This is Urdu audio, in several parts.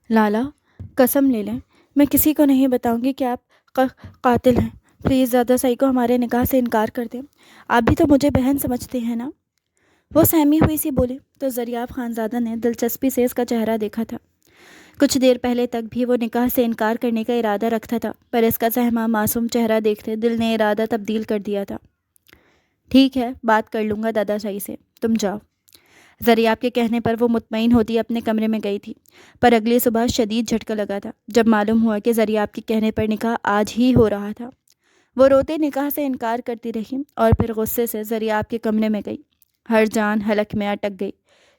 لالا، قسم لے لیں، میں کسی کو نہیں بتاؤں گی کہ آپ قاتل ہیں۔ پلیز دادا صاحب کو ہمارے نکاح سے انکار کر دیں۔ آپ بھی تو مجھے بہن سمجھتے ہیں نا؟ وہ سہمی ہوئی سی بولی تو زریاب خانزادہ نے دلچسپی سے اس کا چہرہ دیکھا تھا۔ کچھ دیر پہلے تک بھی وہ نکاح سے انکار کرنے کا ارادہ رکھتا تھا، پر اس کا سہما معصوم چہرہ دیکھتے دل نے ارادہ تبدیل کر دیا تھا۔ ٹھیک ہے، بات کر لوں گا دادا شاہی سے، تم جاؤ۔ زریاب کے کہنے پر وہ مطمئن ہوتی اپنے کمرے میں گئی تھی، پر اگلی صبح شدید جھٹکا لگا تھا جب معلوم ہوا کہ زریاب کے کہنے پر نکاح آج ہی ہو رہا تھا۔ وہ روتے نکاح سے انکار کرتی رہی اور پھر غصے سے زریاب کے کمرے میں گئی۔ ہر جان حلق میں اٹک گئی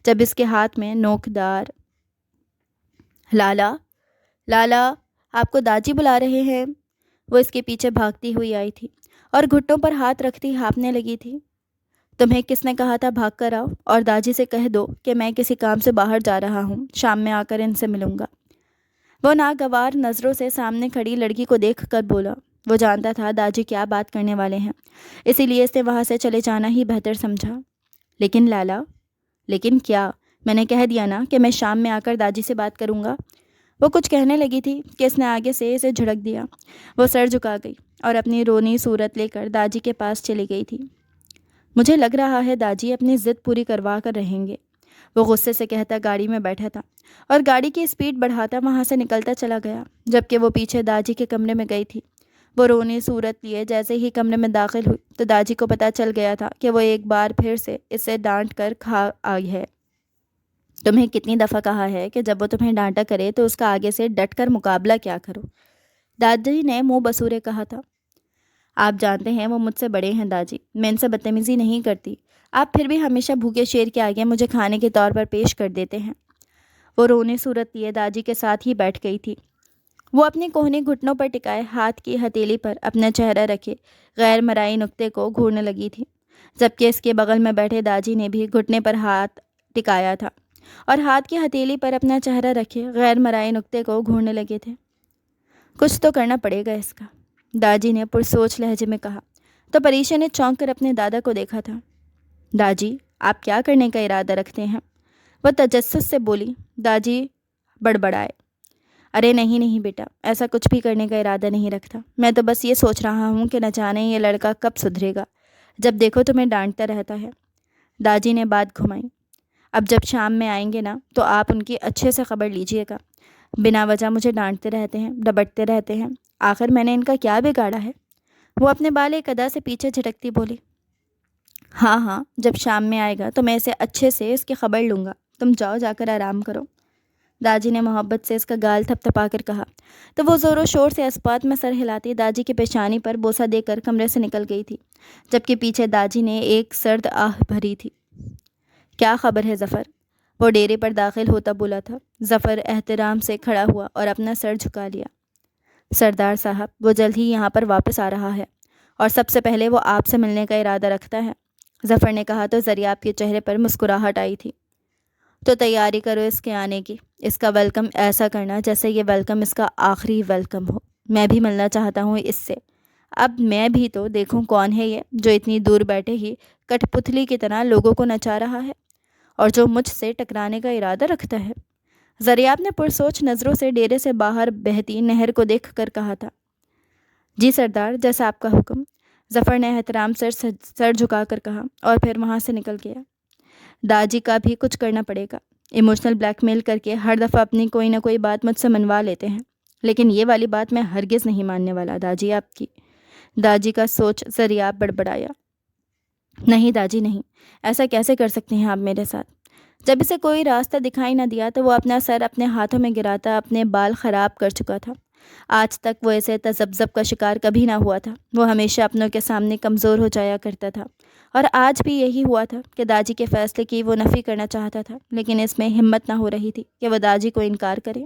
جب اس کے ہاتھ میں نوکدار لالا لالا آپ کو داجی بلا رہے ہیں۔ وہ اس کے پیچھے بھاگتی ہوئی آئی تھی اور گھٹنوں پر ہاتھ رکھتی ہانپنے لگی تھی۔ تمہیں کس نے کہا تھا بھاگ کر آؤ، اور داجی سے کہہ دو کہ میں کسی کام سے باہر جا رہا ہوں، شام میں آ کر ان سے ملوں گا۔ وہ ناگوار نظروں سے سامنے کھڑی لڑکی کو دیکھ کر بولا۔ وہ جانتا تھا داجی کیا بات کرنے والے ہیں، اسی لیے اس نے وہاں سے چلے جانا ہی بہتر سمجھا۔ لیکن لالا، لیکن کیا؟ میں نے کہہ دیا نا کہ میں شام میں آ کر داجی سے بات کروں گا۔ وہ کچھ کہنے لگی تھی کہ اس نے آگے سے اسے جھڑک دیا۔ وہ سر جھکا گئی اور اپنی رونی صورت لے کر داجی کے پاس چلی گئی تھی۔ مجھے لگ رہا ہے داجی اپنی ضد پوری کروا کر رہیں گے، وہ غصے سے کہتا گاڑی میں بیٹھا تھا اور گاڑی کی اسپیڈ بڑھاتا وہاں سے نکلتا چلا گیا۔ جبکہ وہ پیچھے داجی کے کمرے میں گئی تھی، وہ رونی صورت لیے جیسے ہی کمرے میں داخل ہوئی تو داجی کو پتہ چل گیا تھا کہ وہ ایک بار پھر سے اسے ڈانٹ کر کھا آئی ہے۔ تمہیں کتنی دفعہ کہا ہے کہ جب وہ تمہیں ڈانٹا کرے تو اس کا آگے سے ڈٹ کر مقابلہ کیا کرو، داجی نے منہ بسورے کہا تھا۔ آپ جانتے ہیں وہ مجھ سے بڑے ہیں داجی، میں ان سے بدتمیزی نہیں کرتی، آپ پھر بھی ہمیشہ بھوکے شیر کے آگے مجھے کھانے کے طور پر پیش کر دیتے ہیں۔ وہ رونے صورت لیے داجی کے ساتھ ہی بیٹھ گئی تھی۔ وہ اپنے کوہنی گھٹنوں پر ٹکائے ہاتھ کی ہتھیلی پر اپنا چہرہ رکھے غیر مرائی نقطے کو گھورنے لگی تھی، جبکہ اس کے بغل میں بیٹھے داجی نے بھی گھٹنے پر ہاتھ ٹکایا تھا اور ہاتھ کی ہتھیلی پر اپنا چہرہ رکھے غیر مرائی نقطے کو گھورنے لگے تھے۔ کچھ تو کرنا پڑے گا اس کا، داجی نے پرسوچ لہجے میں کہا تو پریشا نے چونک کر اپنے دادا کو دیکھا تھا۔ داجی، آپ کیا کرنے کا ارادہ رکھتے ہیں؟ وہ تجسس سے بولی۔ داجی بڑبڑائے، ارے نہیں بیٹا، ایسا کچھ بھی کرنے کا ارادہ نہیں رکھتا، میں تو بس یہ سوچ رہا ہوں کہ نہ جانے یہ لڑکا کب سدھرے گا، جب دیکھو تمہیں ڈانٹتا رہتا ہے۔ داجی نے بات گھمائی، اب جب شام میں آئیں گے نا تو آپ ان کی اچھے سے خبر لیجئے گا، بنا وجہ مجھے ڈانٹتے رہتے ہیں، ڈپٹتے رہتے ہیں، آخر میں نے ان کا کیا بگاڑا ہے؟ وہ اپنے بال ایک ادا سے پیچھے جھٹکتی بولی۔ ہاں، جب شام میں آئے گا تو میں اسے اچھے سے اس کی خبر لوں گا، تم جاؤ جا کر آرام کرو۔ داجی نے محبت سے اس کا گال تھپ تھپا کر کہا تو وہ زور و شور سے اسپات میں سر ہلاتی داجی کی پیشانی پر بوسہ دے کر کمرے سے نکل گئی تھی، جبکہ پیچھے داجی نے ایک سرد آہ بھری تھی۔ کیا خبر ہے ظفر؟ وہ ڈیرے پر داخل ہوتا بولا تھا۔ ظفر احترام سے کھڑا ہوا اور اپنا سر جھکا لیا۔ سردار صاحب، وہ جلد ہی یہاں پر واپس آ رہا ہے اور سب سے پہلے وہ آپ سے ملنے کا ارادہ رکھتا ہے، ظفر نے کہا تو زریاب کے چہرے پر مسکراہٹ آئی تھی۔ تو تیاری کرو اس کے آنے کی، اس کا ویلکم ایسا کرنا جیسے یہ ویلکم اس کا آخری ویلکم ہو۔ میں بھی ملنا چاہتا ہوں اس سے، اب میں بھی تو دیکھوں کون ہے یہ جو اتنی دور بیٹھے ہی کٹ پتلی کی طرح لوگوں کو نچا رہا ہے اور جو مجھ سے ٹکرانے کا ارادہ رکھتا ہے۔ زریاب نے پرسوچ نظروں سے ڈیرے سے باہر بہتی نہر کو دیکھ کر کہا تھا۔ جی سردار، جیسا آپ کا حکم، ظفر نے احترام سے سر جھکا کر کہا اور پھر وہاں سے نکل گیا۔ داجی کا بھی کچھ کرنا پڑے گا، ایموشنل بلیک میل کر کے ہر دفعہ اپنی کوئی نہ کوئی بات مجھ سے منوا لیتے ہیں، لیکن یہ والی بات میں ہرگز نہیں ماننے والا داجی آپ کی۔ داجی کا سوچ زریاب بڑبڑایا۔ نہیں داجی نہیں، ایسا کیسے کر سکتے ہیں آپ میرے ساتھ؟ جب اسے کوئی راستہ دکھائی نہ دیا تو وہ اپنا سر اپنے ہاتھوں میں گراتا اپنے بال خراب کر چکا تھا۔ آج تک وہ اسے تذبذب کا شکار کبھی نہ ہوا تھا، وہ ہمیشہ اپنوں کے سامنے کمزور ہو جایا کرتا تھا، اور آج بھی یہی ہوا تھا کہ داجی کے فیصلے کی وہ نفی کرنا چاہتا تھا، لیکن اس میں ہمت نہ ہو رہی تھی کہ وہ داجی کو انکار کرے۔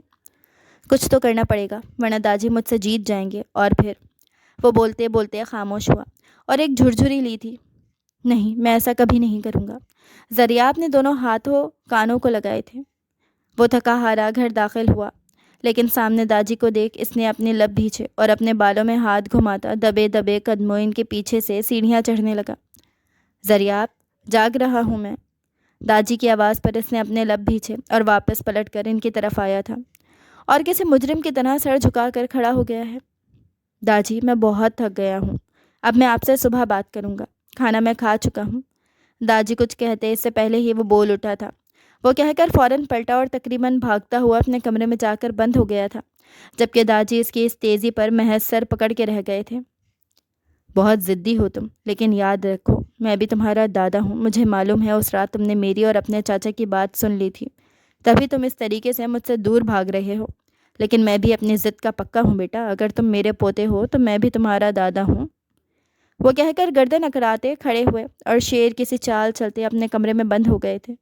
کچھ تو کرنا پڑے گا ورنہ داجی مجھ سے جیت جائیں گے، اور پھر وہ بولتے بولتے خاموش ہوا اور ایک جھرجھری لی تھی۔ نہیں، میں ایسا کبھی نہیں کروں گا۔ زریاب نے دونوں ہاتھوں کانوں کو لگائے تھے۔ وہ تھکا ہارا گھر داخل ہوا، لیکن سامنے داجی کو دیکھ اس نے اپنے لب بھینچے اور اپنے بالوں میں ہاتھ گھماتا دبے دبے قدموں ان کے پیچھے سے سیڑھیاں چڑھنے لگا۔ زریاب، جاگ رہا ہوں میں۔ داجی کی آواز پر اس نے اپنے لب بھینچے اور واپس پلٹ کر ان کی طرف آیا تھا اور کسی مجرم کی طرح سر جھکا کر کھڑا ہو گیا ہے۔ داجی میں بہت تھک گیا ہوں، اب میں آپ سے صبح بات کروں گا، کھانا میں کھا چکا ہوں۔ داجی کچھ کہتے اس سے پہلے ہی وہ بول اٹھا تھا۔ وہ کہہ کر فوراً پلٹا اور تقریباً بھاگتا ہوا اپنے کمرے میں جا کر بند ہو گیا تھا، جبکہ داجی اس کی اس تیزی پر محض سر پکڑ کے رہ گئے تھے۔ بہت ضدی ہو تم، لیکن یاد رکھو میں بھی تمہارا دادا ہوں۔ مجھے معلوم ہے اس رات تم نے میری اور اپنے چاچا کی بات سن لی تھی، تبھی تم اس طریقے سے مجھ سے دور بھاگ رہے ہو، لیکن میں بھی اپنی ضد کا پکا ہوں بیٹا۔ اگر تم میرے پوتے ہو تو میں بھی تمہارا دادا ہوں۔ وہ کہہ کر گردن اکڑاتے کھڑے ہوئے اور شیر کسی چال چلتے اپنے کمرے میں بند ہو گئے تھے۔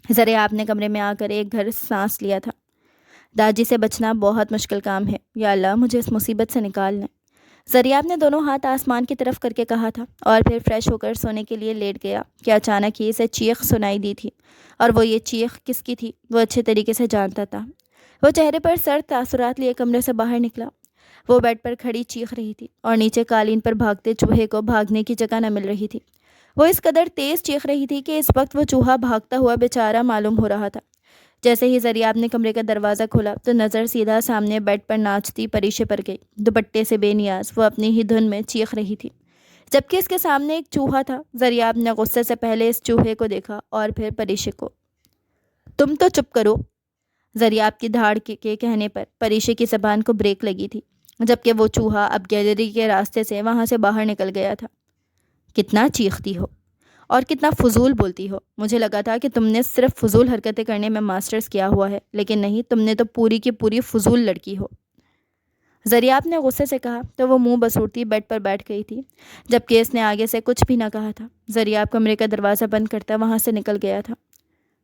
ذرا آپ نے کمرے میں آ کر ایک گھر سانس لیا تھا۔ داجی سے بچنا بہت مشکل کام ہے، یا اللہ مجھے اس مصیبت سے نکال لیں۔ ذریعہ نے دونوں ہاتھ آسمان کی طرف کر کے کہا تھا اور پھر فریش ہو کر سونے کے لیے لیٹ گیا کہ اچانک ہی اسے چیخ سنائی دی تھی، اور وہ یہ چیخ کس کی تھی وہ اچھے طریقے سے جانتا تھا۔ وہ چہرے پر سرد تاثرات لیے کمرے سے باہر نکلا۔ وہ بیڈ پر کھڑی چیخ رہی تھی اور نیچے قالین پر بھاگتے چوہے کو بھاگنے کی جگہ نہ مل رہی تھی۔ وہ اس قدر تیز چیخ رہی تھی کہ اس وقت وہ چوہا بھاگتا ہوا بیچارہ معلوم ہو رہا تھا۔ جیسے ہی ذریعہ نے کمرے کا دروازہ کھولا تو نظر سیدھا سامنے بیڈ پر ناچتی پریشے پر گئی۔ دوپٹے سے بے نیاز وہ اپنی ہی دھن میں چیخ رہی تھی، جبکہ اس کے سامنے ایک چوہا تھا۔ ذریعہ نے غصے سے پہلے اس چوہے کو دیکھا اور پھر پریشے کو۔ تم تو چپ کرو، ذریعہ کی دھاڑ کے کہنے پر پریشے کی زبان کو بریک لگی تھی، جبکہ وہ چوہا اب گیلری کے راستے سے وہاں سے باہر نکل گیا تھا۔ کتنا چیختی ہو اور کتنا فضول بولتی ہو، مجھے لگا تھا کہ تم نے صرف فضول حرکتیں کرنے میں ماسٹرز کیا ہوا ہے، لیکن نہیں، تم نے تو پوری کی پوری فضول لڑکی ہو، ذریعہ نے غصے سے کہا تو وہ منہ بسوڑتی بیڈ پر بیٹھ گئی تھی، جبکہ اس نے آگے سے کچھ بھی نہ کہا تھا۔ ذریعہ کمرے کا دروازہ بند کرتا وہاں سے نکل گیا تھا۔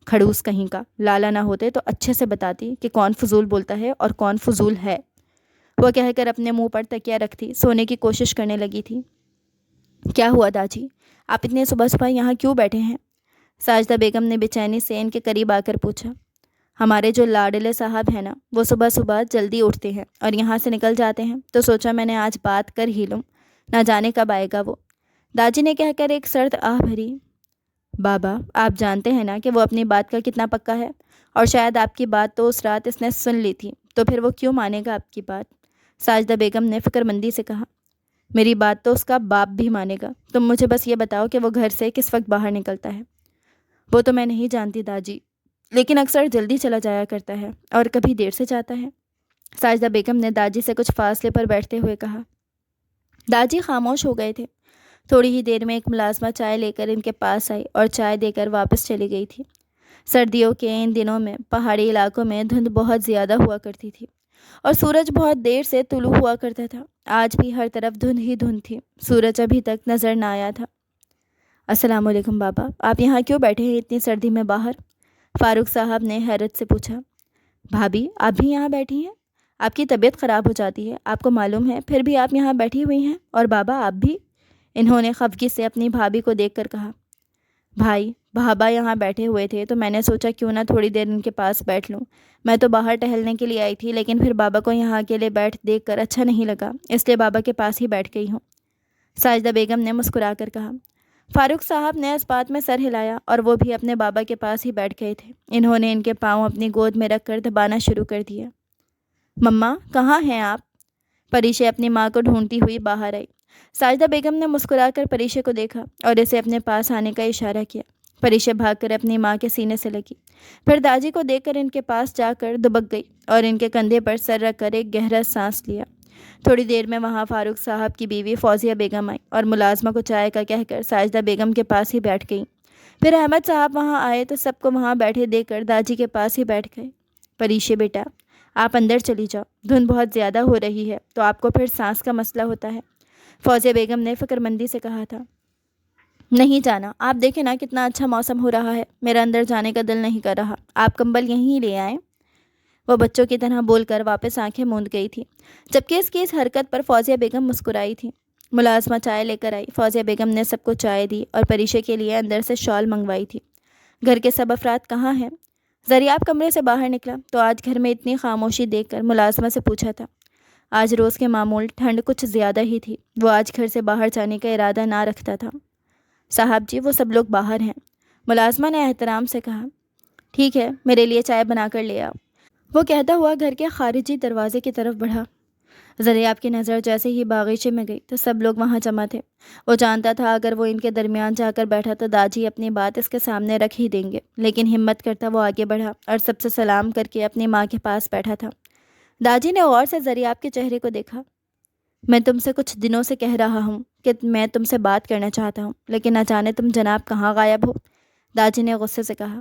کھڑوس کہیں کا، لالا نہ ہوتے تو اچھے سے بتاتی کہ کون فضول بولتا ہے اور کون فضول ہے، وہ کہہ کر اپنے منہ پر تکیہ رکھتی سونے کی کوشش کرنے لگی تھی۔ کیا ہوا داجی، آپ اتنے صبح صبح یہاں کیوں بیٹھے ہیں؟ ساجدہ بیگم نے بے-چینی سے ان کے قریب آ کر پوچھا۔ ہمارے جو لاڈلے صاحب ہیں نا، وہ صبح صبح جلدی اٹھتے ہیں اور یہاں سے نکل جاتے ہیں، تو سوچا میں نے آج بات کر ہی لوں، نہ جانے کب آئے گا وہ، داجی نے کہہ کر ایک سرد آہ بھری۔ بابا آپ جانتے ہیں نا کہ وہ اپنی بات کا کتنا پکا ہے، اور شاید آپ کی بات تو اس رات اس نے سن لی تھی، تو پھر وہ کیوں مانے گا آپ کی بات؟ ساجدہ بیگم نے فکر مندی سے کہا۔ میری بات تو اس کا باپ بھی مانے گا، تم مجھے بس یہ بتاؤ کہ وہ گھر سے کس وقت باہر نکلتا ہے؟ وہ تو میں نہیں جانتی داجی، لیکن اکثر جلدی چلا جایا کرتا ہے اور کبھی دیر سے جاتا ہے، ساجدہ بیگم نے داجی سے کچھ فاصلے پر بیٹھتے ہوئے کہا۔ داجی خاموش ہو گئے تھے۔ تھوڑی ہی دیر میں ایک ملازمہ چائے لے کر ان کے پاس آئی اور چائے دے کر واپس چلی گئی تھی۔ سردیوں کے ان دنوں میں پہاڑی علاقوں میں دھند بہت زیادہ ہوا کرتی تھی اور سورج بہت دیر سے طلوع ہوا کرتا تھا۔ آج بھی ہر طرف دھند ہی دھند تھی، سورج ابھی تک نظر نہ آیا تھا۔ السلام علیکم بابا، آپ یہاں کیوں بیٹھے ہیں اتنی سردی میں باہر؟ فاروق صاحب نے حیرت سے پوچھا۔ بھابھی آپ بھی یہاں بیٹھی ہیں؟ آپ کی طبیعت خراب ہو جاتی ہے، آپ کو معلوم ہے، پھر بھی آپ یہاں بیٹھی ہوئی ہیں، اور بابا آپ بھی؟ انہوں نے خفگی سے اپنی بھابھی کو دیکھ کر کہا۔ بھائی بھابا یہاں بیٹھے ہوئے تھے تو میں نے سوچا کیوں نہ تھوڑی دیر ان کے پاس بیٹھ لوں۔ میں تو باہر ٹہلنے کے لیے آئی تھی، لیکن پھر بابا کو یہاں اکیلے بیٹھ دیکھ کر اچھا نہیں لگا، اس لیے بابا کے پاس ہی بیٹھ گئی ہوں، ساجدہ بیگم نے مسکرا کر کہا۔ فاروق صاحب نے اس بات میں سر ہلایا اور وہ بھی اپنے بابا کے پاس ہی بیٹھ گئے تھے۔ انہوں نے ان کے پاؤں اپنی گود میں رکھ کر دبانا شروع کر دیا۔ مما کہاں ہیں آپ؟ پریشے اپنی ماں کو ڈھونڈتی ہوئی باہر آئی۔ ساجدہ بیگم نے مسکرا کر پریشے کو دیکھا اور اسے اپنے پاس آنے کا اشارہ کیا۔ پریشے بھاگ کر اپنی ماں کے سینے سے لگی، پھر داجی کو دیکھ کر ان کے پاس جا کر دبک گئی اور ان کے کندھے پر سر رکھ کر ایک گہرا سانس لیا۔ تھوڑی دیر میں وہاں فاروق صاحب کی بیوی فوزیہ بیگم آئی اور ملازمہ کو چائے کا کہہ کر ساجدہ بیگم کے پاس ہی بیٹھ گئی۔ پھر احمد صاحب وہاں آئے تو سب کو وہاں بیٹھے دیکھ کر داجی کے پاس ہی بیٹھ گئے۔ پریشے بیٹا آپ اندر چلی جاؤ، دھند بہت زیادہ ہو رہی ہے تو آپ کو پھر سانس کا مسئلہ ہوتا ہے، فوزیہ بیگم نے فکر مندی سے کہا تھا۔ نہیں جانا، آپ دیکھیں نا کتنا اچھا موسم ہو رہا ہے، میرا اندر جانے کا دل نہیں کر رہا، آپ کمبل یہیں لے آئیں۔ وہ بچوں کی طرح بول کر واپس آنکھیں موند گئی تھی، جبکہ اس کی اس حرکت پر فوزیہ بیگم مسکرائی تھی۔ ملازمہ چائے لے کر آئی۔ فوزیہ بیگم نے سب کو چائے دی اور پریشے کے لیے اندر سے شال منگوائی تھی۔ گھر کے سب افراد کہاں ہیں؟ ذریعہ کمرے سے باہر نکلا تو آج گھر میں اتنی خاموشی دیکھ کر ملازمہ سے پوچھا تھا۔ آج روز کے معمول ٹھنڈ کچھ زیادہ ہی تھی، وہ آج گھر سے باہر جانے کا ارادہ نہ رکھتا تھا۔ صاحب جی وہ سب لوگ باہر ہیں، ملازمہ نے احترام سے کہا۔ ٹھیک ہے، میرے لیے چائے بنا کر لے آؤ۔ وہ کہتا ہوا گھر کے خارجی دروازے کی طرف بڑھا۔ ذریعہ کی نظر جیسے ہی باغیچے میں گئی تو سب لوگ وہاں جمع تھے۔ وہ جانتا تھا اگر وہ ان کے درمیان جا کر بیٹھا تو داجی اپنی بات اس کے سامنے رکھ ہی دیں گے، لیکن ہمت کرتا وہ آگے بڑھا اور سب سے سلام کر کے اپنی ماں کے پاس بیٹھا تھا۔ داجی نے غور سے ذریعہ کے چہرے کو دیکھا۔ میں تم سے کچھ دنوں سے کہہ رہا ہوں کہ میں تم سے بات کرنا چاہتا ہوں، لیکن نہ جانے تم جناب کہاں غائب ہو، داجی نے غصے سے کہا۔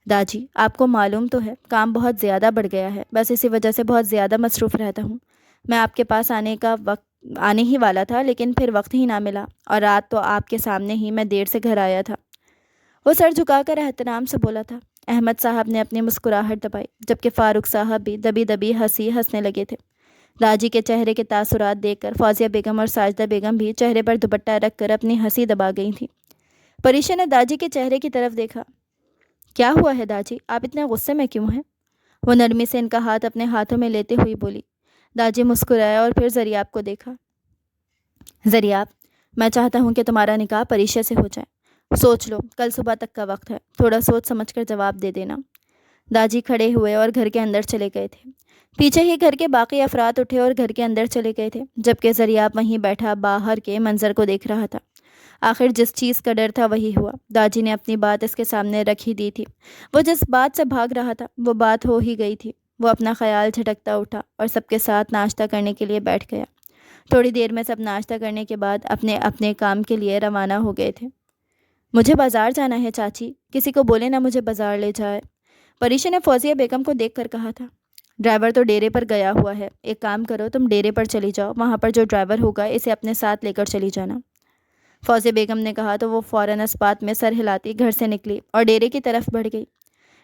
داجی، آپ کو معلوم تو ہے کام بہت زیادہ بڑھ گیا ہے، بس اسی وجہ سے بہت زیادہ مصروف رہتا ہوں۔ میں آپ کے پاس آنے ہی والا تھا، لیکن پھر وقت ہی نہ ملا، اور رات تو آپ کے سامنے ہی میں دیر سے گھر آیا تھا۔ وہ سر جھکا کر احترام سے بولا تھا۔ احمد صاحب نے اپنی مسکراہٹ دبائی، جبکہ فاروق صاحب بھی دبی دبی ہنسنے لگے تھے۔ داجی کے چہرے کے تاثرات دیکھ کر فوزیہ بیگم اور ساجدہ بیگم بھی چہرے پر دوپٹہ رکھ کر اپنی ہنسی دبا گئی تھیں۔ پریشا نے داجی کے چہرے کی طرف دیکھا۔ کیا ہوا ہے داجی، آپ اتنے غصے میں کیوں ہیں؟ وہ نرمی سے ان کا ہاتھ اپنے ہاتھوں میں لیتے ہوئی بولی۔ داجی مسکرائے اور پھر ذریعہ کو دیکھا۔ ذریعہ، میں چاہتا ہوں کہ تمہارا نکاح پریشا سے ہو جائے۔ سوچ لو، کل صبح تک کا وقت ہے، تھوڑا سوچ سمجھ کر جواب دے دینا۔ داجی کھڑے ہوئے اور گھر کے اندر چلے گئے تھے۔ پیچھے ہی گھر کے باقی افراد اٹھے اور گھر کے اندر چلے گئے تھے، جبکہ ذریعہ وہیں بیٹھا باہر کے منظر کو دیکھ رہا تھا۔ آخر جس چیز کا ڈر تھا وہی ہوا۔ داجی نے اپنی بات اس کے سامنے رکھ ہی دی تھی۔ وہ جس بات سے بھاگ رہا تھا وہ بات ہو ہی گئی تھی۔ وہ اپنا خیال جھٹکتا اٹھا اور سب کے ساتھ ناشتہ کرنے کے لیے بیٹھ گیا۔ تھوڑی دیر میں سب ناشتہ کرنے کے بعد اپنے اپنے کام کے لیے روانہ ہو گئے تھے۔ مجھے بازار جانا ہے چاچی، کسی کو بولے نہ مجھے بازار لے جائے، پریشا نے فوزیہ بیگم کو دیکھ کر کہا تھا۔ ڈرائیور تو ڈیرے پر گیا ہوا ہے، ایک کام کرو تم ڈیرے پر چلی جاؤ، وہاں پر جو ڈرائیور ہوگا اسے اپنے ساتھ لے کر چلی جانا، فوزیہ بیگم نے کہا تو وہ فوراً اس بات میں سر ہلاتی گھر سے نکلی اور ڈیرے کی طرف بڑھ گئی۔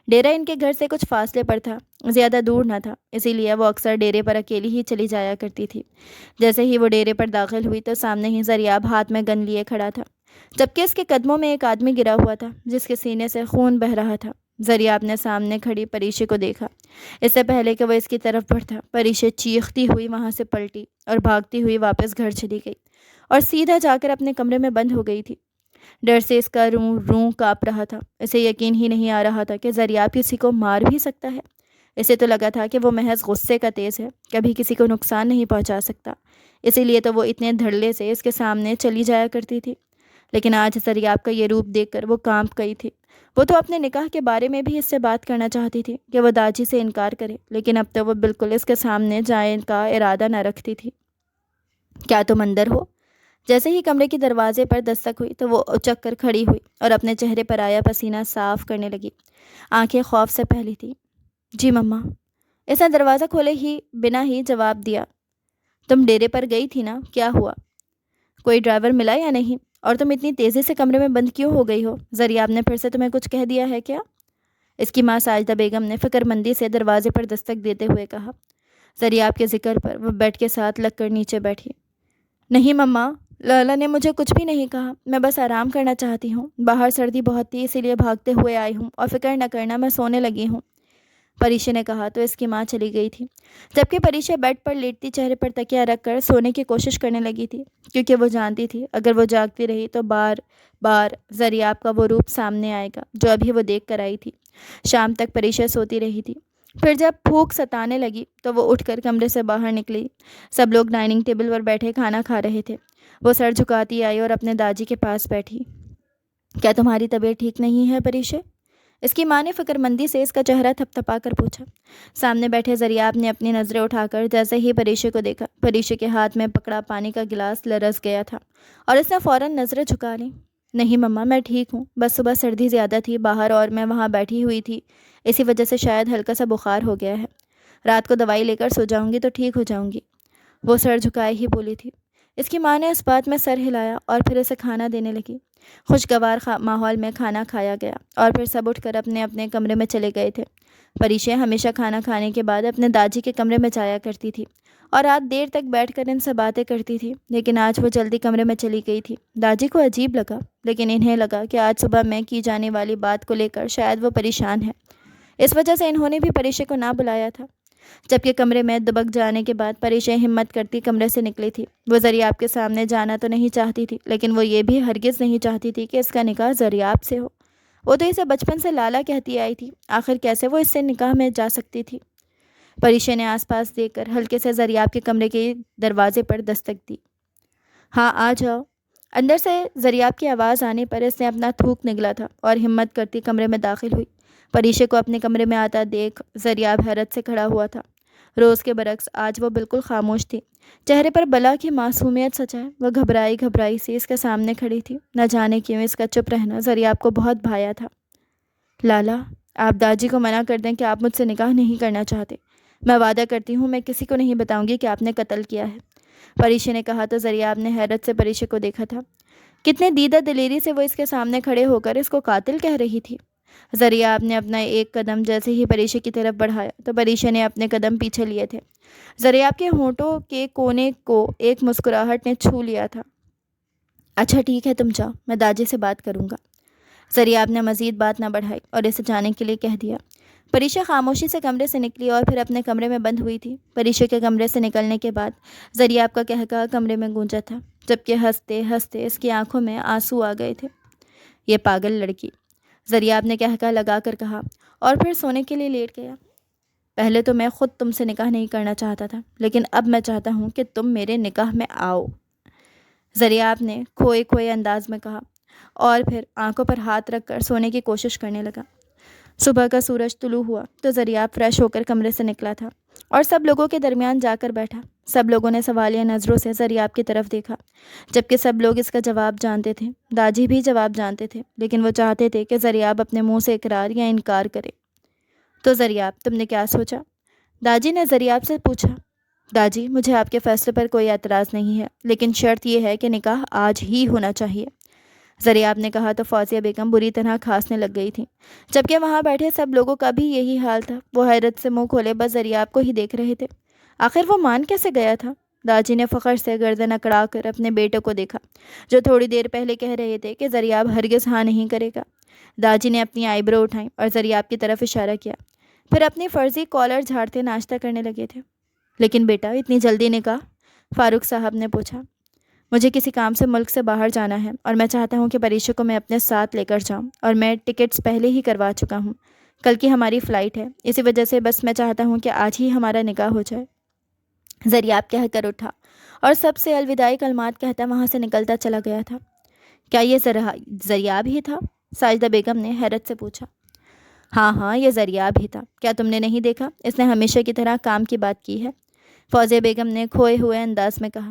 ڈیرا ان کے گھر سے کچھ فاصلے پر تھا، زیادہ دور نہ تھا، اسی لیے وہ اکثر ڈیرے پر اکیلی ہی چلی جایا کرتی تھی۔ جیسے ہی وہ ڈیرے پر داخل ہوئی تو سامنے ہی ذریعہ ہاتھ میں گن لیے کھڑا تھا، جبکہ اس کے قدموں میں ایک آدمی گرا ہوا تھا جس کے سینے سے خون بہہ رہا تھا۔ ذریعہ اپنے سامنے کھڑی پریشا کو دیکھا۔ اس سے پہلے کہ وہ اس کی طرف بڑھتا، پریشا چیختی ہوئی وہاں سے پلٹی اور بھاگتی ہوئی واپس گھر چلی گئی اور سیدھا جا کر اپنے کمرے میں بند ہو گئی تھی۔ ڈر سے اس کا روں کانپ رہا تھا۔ اسے یقین ہی نہیں آ رہا تھا کہ ذریعہ کسی کو مار بھی سکتا ہے۔ اسے تو لگا تھا کہ وہ محض غصے کا تیز ہے، کبھی کسی کو نقصان نہیں پہنچا سکتا، اسی لیے تو وہ اتنے دھڑلے سے اس کے سامنے چلی جایا کرتی تھی۔ لیکن آج ذریعہ کا یہ روپ دیکھ کر وہ کانپ گئی تھی۔ وہ تو اپنے نکاح کے بارے میں بھی اس سے بات کرنا چاہتی تھی کہ وہ داجی سے انکار کرے، لیکن اب تو وہ بالکل اس کے سامنے جانے کا ارادہ نہ رکھتی تھی۔ کیا تم اندر ہو؟ جیسے ہی کمرے کی دروازے پر دستک ہوئی تو وہ اچک کر کھڑی ہوئی اور اپنے چہرے پر آیا پسینہ صاف کرنے لگی۔ آنکھیں خوف سے پھیلی تھی۔ جی مما، اس نے دروازہ کھولے ہی بنا ہی جواب دیا۔ تم ڈیرے پر گئی تھی نا، کیا ہوا؟ کوئی ڈرائیور ملا یا نہیں؟ اور تم اتنی تیزی سے کمرے میں بند کیوں ہو گئی ہو؟ ذریعہ نے پھر سے تمہیں کچھ کہہ دیا ہے کیا؟ اس کی ماں ساجدہ بیگم نے فکر مندی سے دروازے پر دستک دیتے ہوئے کہا۔ ذریعہ کے ذکر پر وہ بیڈ کے ساتھ لگ کر نیچے بیٹھی۔ نہیں مما، لالا نے مجھے کچھ بھی نہیں کہا، میں بس آرام کرنا چاہتی ہوں، باہر سردی بہت تھی اسی لیے بھاگتے ہوئے آئی ہوں، اور فکر نہ کرنا میں سونے لگی ہوں، پریشا نے کہا تو اس کی ماں چلی گئی تھی، جبکہ پریشا بیڈ پر لیٹتی چہرے پر تکیہ رکھ کر سونے کی کوشش کرنے لگی تھی، کیونکہ وہ جانتی تھی اگر وہ جاگتی رہی تو بار بار ذریعہ کا وہ روپ سامنے آئے گا جو ابھی وہ دیکھ کر آئی تھی۔ شام تک پریشا سوتی رہی تھی، پھر جب بھوک ستانے لگی تو وہ اٹھ کر کمرے سے باہر نکلی۔ سب لوگ ڈائننگ ٹیبل پر بیٹھے کھانا کھا رہے تھے۔ وہ سر جھکاتی آئی اور اپنے داجی کے پاس بیٹھی۔ کیا تمہاری طبیعت ٹھیک نہیں ہے پریشا؟ اس کی ماں نے فکر مندی سے اس کا چہرہ تھپ تھپا کر پوچھا۔ سامنے بیٹھے ذریعہ نے اپنی نظریں اٹھا کر جیسے ہی پریشا کو دیکھا، پریشا کے ہاتھ میں پکڑا پانی کا گلاس لرز گیا تھا اور اس نے فوراً نظریں جھکا لیں۔ نہیں مما، میں ٹھیک ہوں، بس صبح سردی زیادہ تھی باہر اور میں وہاں بیٹھی ہوئی تھی، اسی وجہ سے شاید ہلکا سا بخار ہو گیا ہے، رات کو دوائی لے کر سو جاؤں گی تو ٹھیک ہو جاؤں گی، وہ سر جھکائے ہی بولی تھی۔ اس کی ماں نے اس بات میں سر ہلایا اور پھر اسے کھانا دینے لگی۔ خوشگوار ماحول میں کھانا کھایا گیا اور پھر سب اٹھ کر اپنے اپنے کمرے میں چلے گئے تھے۔ پریشا ہمیشہ کھانا کھانے کے بعد اپنے داجی کے کمرے میں جایا کرتی تھی اور رات دیر تک بیٹھ کر ان سے باتیں کرتی تھی، لیکن آج وہ جلدی کمرے میں چلی گئی تھی۔ داجی کو عجیب لگا، لیکن انہیں لگا کہ آج صبح میں کی جانے والی بات کو لے کر شاید وہ پریشان ہے، اس وجہ سے انہوں نے بھی پریشا کو نہ بلایا تھا۔ جبکہ کمرے میں دبک جانے کے بعد پریشا ہمت کرتی کمرے سے نکلی تھی۔ وہ ذریعہ کے سامنے جانا تو نہیں چاہتی تھی، لیکن وہ یہ بھی ہرگز نہیں چاہتی تھی کہ اس کا نکاح ذریعہ سے ہو۔ وہ تو اسے بچپن سے لالا کہتی آئی تھی، آخر کیسے وہ اس سے نکاح میں جا سکتی تھی؟ پریشا نے آس پاس دیکھ کر ہلکے سے زریاب کے کمرے کے دروازے پر دستک دی۔ ہاں آ جاؤ۔ اندر سے زریاب کی آواز آنے پر اس نے اپنا تھوک نگلا تھا اور ہمت کرتی کمرے میں داخل ہوئی۔ پریشا کو اپنے کمرے میں آتا دیکھ زریاب حیرت سے کھڑا ہوا تھا۔ روز کے برعکس آج وہ بالکل خاموش تھی، چہرے پر بلا کی معصومیت سجائے وہ گھبرائی سی اس کے سامنے کھڑی تھی۔ نہ جانے کیوں اس کا چپ رہنا زریاب کو بہت بھایا تھا۔ لالا، آپ داجی کو منع کر دیں کہ آپ مجھ سے نکاح نہیں کرنا چاہتے۔ میں وعدہ کرتی ہوں میں کسی کو نہیں بتاؤں گی کہ آپ نے قتل کیا ہے، پریشا نے کہا تو زریاب نے حیرت سے پریشا کو دیکھا تھا۔ کتنے دیدہ دلیری سے وہ اس کے سامنے کھڑے ہو کر اس کو قاتل کہہ رہی تھی۔ زریاب نے اپنا ایک قدم جیسے ہی پریشا کی طرف بڑھایا تو پریشا نے اپنے قدم پیچھے لیے تھے۔ زریاب کے ہونٹوں کے کونے کو ایک مسکراہٹ نے چھو لیا تھا۔ اچھا ٹھیک ہے، تم جاؤ، میں داجی سے بات کروں گا۔ زریاب نے مزید بات نہ بڑھائی اور اسے جانے کے لیے کہہ دیا۔ پریشا خاموشی سے کمرے سے نکلی اور پھر اپنے کمرے میں بند ہوئی تھی۔ پریشا کے کمرے سے نکلنے کے بعد زریاب کا قہقہا کمرے میں گونجا تھا، جبکہ ہنستے ہنستے اس کی آنکھوں میں آنسو آ گئے تھے۔ یہ پاگل لڑکی، زریاب نے قہقہا لگا کر کہا اور پھر سونے کے لیے لیٹ گیا۔ پہلے تو میں خود تم سے نکاح نہیں کرنا چاہتا تھا، لیکن اب میں چاہتا ہوں کہ تم میرے نکاح میں آؤ، زریاب نے کھوئے انداز میں کہا اور پھر آنکھوں پر ہاتھ رکھ کر سونے کی کوشش کرنے لگا۔ صبح کا سورج طلوع ہوا تو زریاب فریش ہو کر کمرے سے نکلا تھا اور سب لوگوں کے درمیان جا کر بیٹھا۔ سب لوگوں نے سوالیہ نظروں سے زریاب کی طرف دیکھا، جبکہ سب لوگ اس کا جواب جانتے تھے۔ داجی بھی جواب جانتے تھے، لیکن وہ چاہتے تھے کہ زریاب اپنے منہ سے اقرار یا انکار کرے۔ تو زریاب، تم نے کیا سوچا؟ داجی نے زریاب سے پوچھا۔ داجی، مجھے آپ کے فیصلے پر کوئی اعتراض نہیں ہے، لیکن شرط یہ ہے کہ نکاح آج ہی ہونا چاہیے، زریاب نے کہا تو فوزیہ بیگم بری طرح کھانسنے لگ گئی تھیں، جبکہ وہاں بیٹھے سب لوگوں کا بھی یہی حال تھا۔ وہ حیرت سے منہ کھولے بس زریاب کو ہی دیکھ رہے تھے۔ آخر وہ مان کیسے گیا تھا؟ داجی نے فخر سے گردن اکڑا کر اپنے بیٹے کو دیکھا، جو تھوڑی دیر پہلے کہہ رہے تھے کہ زریاب ہرگز ہاں نہیں کرے گا۔ داجی نے اپنی آئی برو اٹھائیں اور زریاب کی طرف اشارہ کیا، پھر اپنی فرضی کالر جھاڑتے ناشتہ کرنے لگے تھے۔ لیکن بیٹا، اتنی جلدی نکاح؟ فاروق صاحب نے پوچھا۔ مجھے کسی کام سے ملک سے باہر جانا ہے اور میں چاہتا ہوں کہ پریشا کو میں اپنے ساتھ لے کر جاؤں، اور میں ٹکٹس پہلے ہی کروا چکا ہوں۔ کل کی ہماری فلائٹ ہے، اسی وجہ سے بس میں چاہتا ہوں کہ آج ہی ہمارا نکاح ہو جائے، زریاب کہہ کر اٹھا اور سب سے الوداعی کلمات کہتا وہاں سے نکلتا چلا گیا تھا۔ کیا یہ زریاب ہی تھا؟ ساجدہ بیگم نے حیرت سے پوچھا۔ ہاں، یہ زریاب ہی تھا۔ کیا تم نے نہیں دیکھا؟ اس نے ہمیشہ کی طرح کام کی بات کی ہے، فوزیہ بیگم نے کھوئے ہوئے انداز میں کہا۔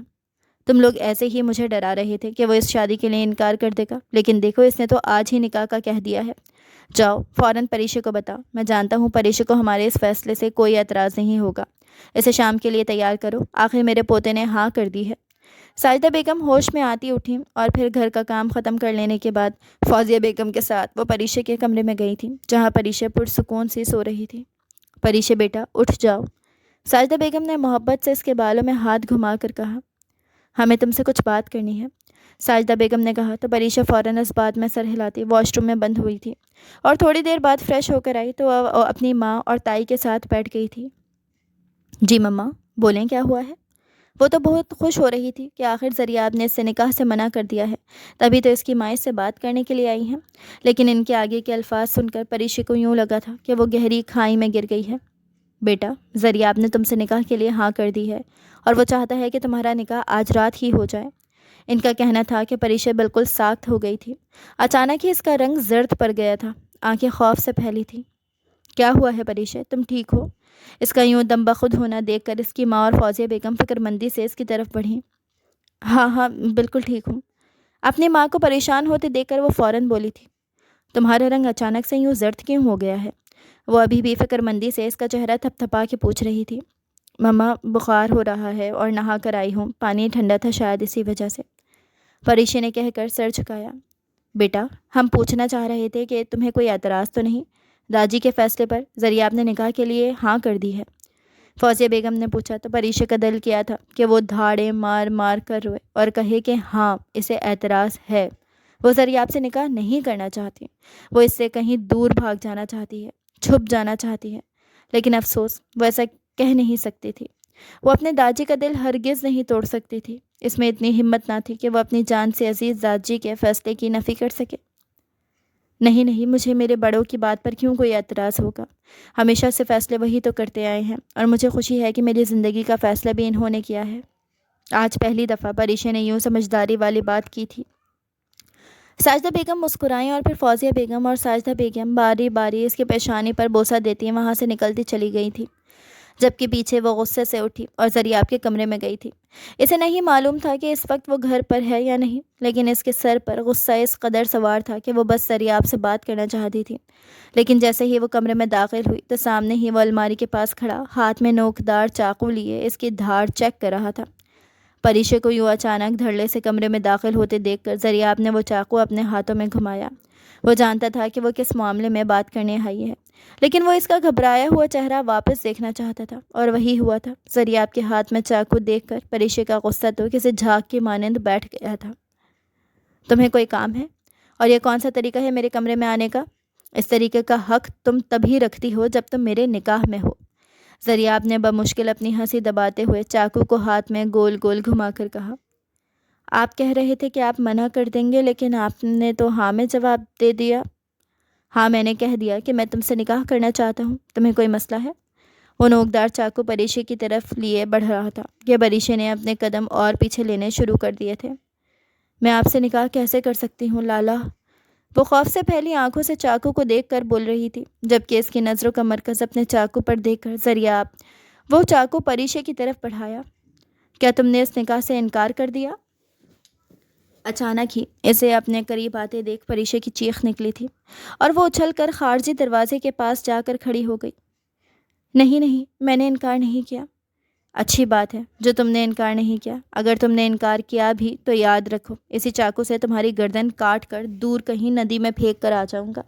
تم لوگ ایسے ہی مجھے ڈرا رہے تھے کہ وہ اس شادی کے لیے انکار کر دے گا، لیکن دیکھو اس نے تو آج ہی نکاح کا کہہ دیا ہے۔ جاؤ فوراً پریشا کو بتاؤ۔ میں جانتا ہوں پریشا کو ہمارے اس فیصلے سے کوئی اعتراض نہیں ہوگا۔ اسے شام کے لیے تیار کرو، آخر میرے پوتے نے ہاں کر دی ہے۔ ساجدہ بیگم ہوش میں آتی اٹھیں اور پھر گھر کا کام ختم کر لینے کے بعد فوزیہ بیگم کے ساتھ وہ پریشا کے کمرے میں گئی تھیں، جہاں پریشا پرسکون سی سو رہی تھی۔ پریشا بیٹا، اٹھ جاؤ، ساجدہ بیگم نے محبت سے اس کے بالوں میں ہاتھ گھما کر کہا۔ ہمیں تم سے کچھ بات کرنی ہے، ساجدہ بیگم نے کہا تو پریشا فوراً اس بات میں سر ہلاتی واش روم میں بند ہوئی تھی، اور تھوڑی دیر بعد فریش ہو کر آئی تو وہ اپنی ماں اور تائی کے ساتھ بیٹھ گئی تھی۔ جی مما، بولیں کیا ہوا ہے؟ وہ تو بہت خوش ہو رہی تھی کہ آخر زریاب نے اس سے نکاح سے منع کر دیا ہے، تبھی تو اس کی ماں اس سے بات کرنے کے لیے آئی ہیں، لیکن ان کے آگے کے الفاظ سن کر پریشا کو یوں لگا تھا کہ وہ گہری کھائی میں گر گئی ہے۔ بیٹا، زریاب نے تم سے نکاح کے لیے ہاں کر دی ہے اور وہ چاہتا ہے کہ تمہارا نکاح آج رات ہی ہو جائے۔ ان کا کہنا تھا کہ پریشا بالکل ساکت ہو گئی تھی۔ اچانک ہی اس کا رنگ زرد پڑ گیا تھا، آنکھیں خوف سے پھیلی تھیں۔ کیا ہوا ہے پریشا، تم ٹھیک ہو؟ اس کا یوں دم بخود ہونا دیکھ کر اس کی ماں اور فوزیہ بیگم فکر مندی سے اس کی طرف بڑھیں۔ ہاں، بالکل ٹھیک ہوں۔ اپنی ماں کو پریشان ہوتے دیکھ کر وہ فوراً بولی تھی، تمہارا رنگ اچانک سے یوں زرد کیوں ہو گیا ہے؟ وہ ابھی بھی فکر مندی سے اس کا چہرہ تھپ تھپا کے پوچھ رہی تھی۔ مما، بخار ہو رہا ہے اور نہا کر آئی ہوں، پانی ٹھنڈا تھا شاید اسی وجہ سے، پریشا نے کہہ کر سر جھکایا۔ بیٹا، ہم پوچھنا چاہ رہے تھے کہ تمہیں کوئی اعتراض تو نہیں داجی کے فیصلے پر؟ زریاب نے نکاح کے لیے ہاں کر دی ہے، فوزیہ بیگم نے پوچھا تو پریشا کا دل کیا تھا کہ وہ دھاڑے مار مار کر روئے اور کہے کہ ہاں اسے اعتراض ہے، وہ زریاب سے نکاح نہیں کرنا چاہتی، وہ اس سے کہیں دور بھاگ جانا چاہتی ہے، چھپ جانا چاہتی ہے، لیکن افسوس وہ ایسا کہہ نہیں سکتی تھی۔ وہ اپنے داجی کا دل ہرگز نہیں توڑ سکتی تھی، اس میں اتنی ہمت نہ تھی کہ وہ اپنی جان سے عزیز داجی کے فیصلے کی نفی کر سکے۔ نہیں نہیں، مجھے میرے بڑوں کی بات پر کیوں کوئی اعتراض ہوگا؟ ہمیشہ سے فیصلے وہی تو کرتے آئے ہیں، اور مجھے خوشی ہے کہ میری زندگی کا فیصلہ بھی انہوں نے کیا ہے۔ آج پہلی دفعہ پریشا نے یوں سمجھداری والی بات کی تھی۔ ساجدہ بیگم مسکرائیں اور پھر فوزیہ بیگم اور ساجدہ بیگم باری باری اس کی پیشانی پر بوسہ دیتی وہاں سے نکلتی چلی گئی تھی، جبکہ پیچھے وہ غصے سے اٹھی اور زریاب کے کمرے میں گئی تھی۔ اسے نہیں معلوم تھا کہ اس وقت وہ گھر پر ہے یا نہیں، لیکن اس کے سر پر غصہ اس قدر سوار تھا کہ وہ بس زریاب سے بات کرنا چاہتی تھی۔ لیکن جیسے ہی وہ کمرے میں داخل ہوئی تو سامنے ہی وہ الماری کے پاس کھڑا ہاتھ میں نوکدار چاقو لیے اس کی دھاڑ چیک کر رہا تھا۔ پریشے کو یوں اچانک دھڑلے سے کمرے میں داخل ہوتے دیکھ کر زریاب نے وہ چاقو اپنے ہاتھوں میں گھمایا۔ وہ جانتا تھا کہ وہ کس معاملے میں بات کرنے آئی ہے، لیکن وہ اس کا گھبرایا ہوا چہرہ واپس دیکھنا چاہتا تھا، اور وہی ہوا تھا۔ زریاب کے ہاتھ میں چاقو دیکھ کر پریشے کا غصہ تو کسی جھاگ کی مانند بیٹھ گیا تھا۔ تمہیں کوئی کام ہے؟ اور یہ کون سا طریقہ ہے میرے کمرے میں آنے کا؟ اس طریقے کا حق تم تبھی رکھتی ہو جب تم میرے نکاح میں ہو۔ زریاب نے بمشکل اپنی ہنسی دباتے ہوئے چاقو کو ہاتھ میں گول گول گھما کر کہا، آپ کہہ رہے تھے کہ آپ منع کر دیں گے، لیکن آپ نے تو ہاں میں جواب دے دیا۔ ہاں، میں نے کہہ دیا کہ میں تم سے نکاح کرنا چاہتا ہوں۔ تمہیں کوئی مسئلہ ہے؟ وہ نوکدار چاقو پریشے کی طرف لیے بڑھ رہا تھا کہ پریشے نے اپنے قدم اور پیچھے لینے شروع کر دیے تھے۔ میں آپ سے نکاح کیسے کر سکتی ہوں لالا؟ وہ خوف سے پھیلی آنکھوں سے چاقو کو دیکھ کر بول رہی تھی، جبکہ اس کی نظروں کا مرکز اپنے چاقو پر دیکھ کر زریاب وہ چاقو پریشے کی طرف بڑھایا۔ کیا تم نے اس نکاح سے انکار کر دیا؟ اچانک ہی اسے اپنے قریب آتے دیکھ پریشے کی چیخ نکلی تھی، اور وہ اچھل کر خارجی دروازے کے پاس جا کر کھڑی ہو گئی۔ نہیں نہیں، میں نے انکار نہیں کیا۔ اچھی بات ہے جو تم نے انکار نہیں کیا۔ اگر تم نے انکار کیا بھی تو یاد رکھو، اسی چاقو سے تمہاری گردن کاٹ کر دور کہیں ندی میں پھینک کر آ جاؤں گا،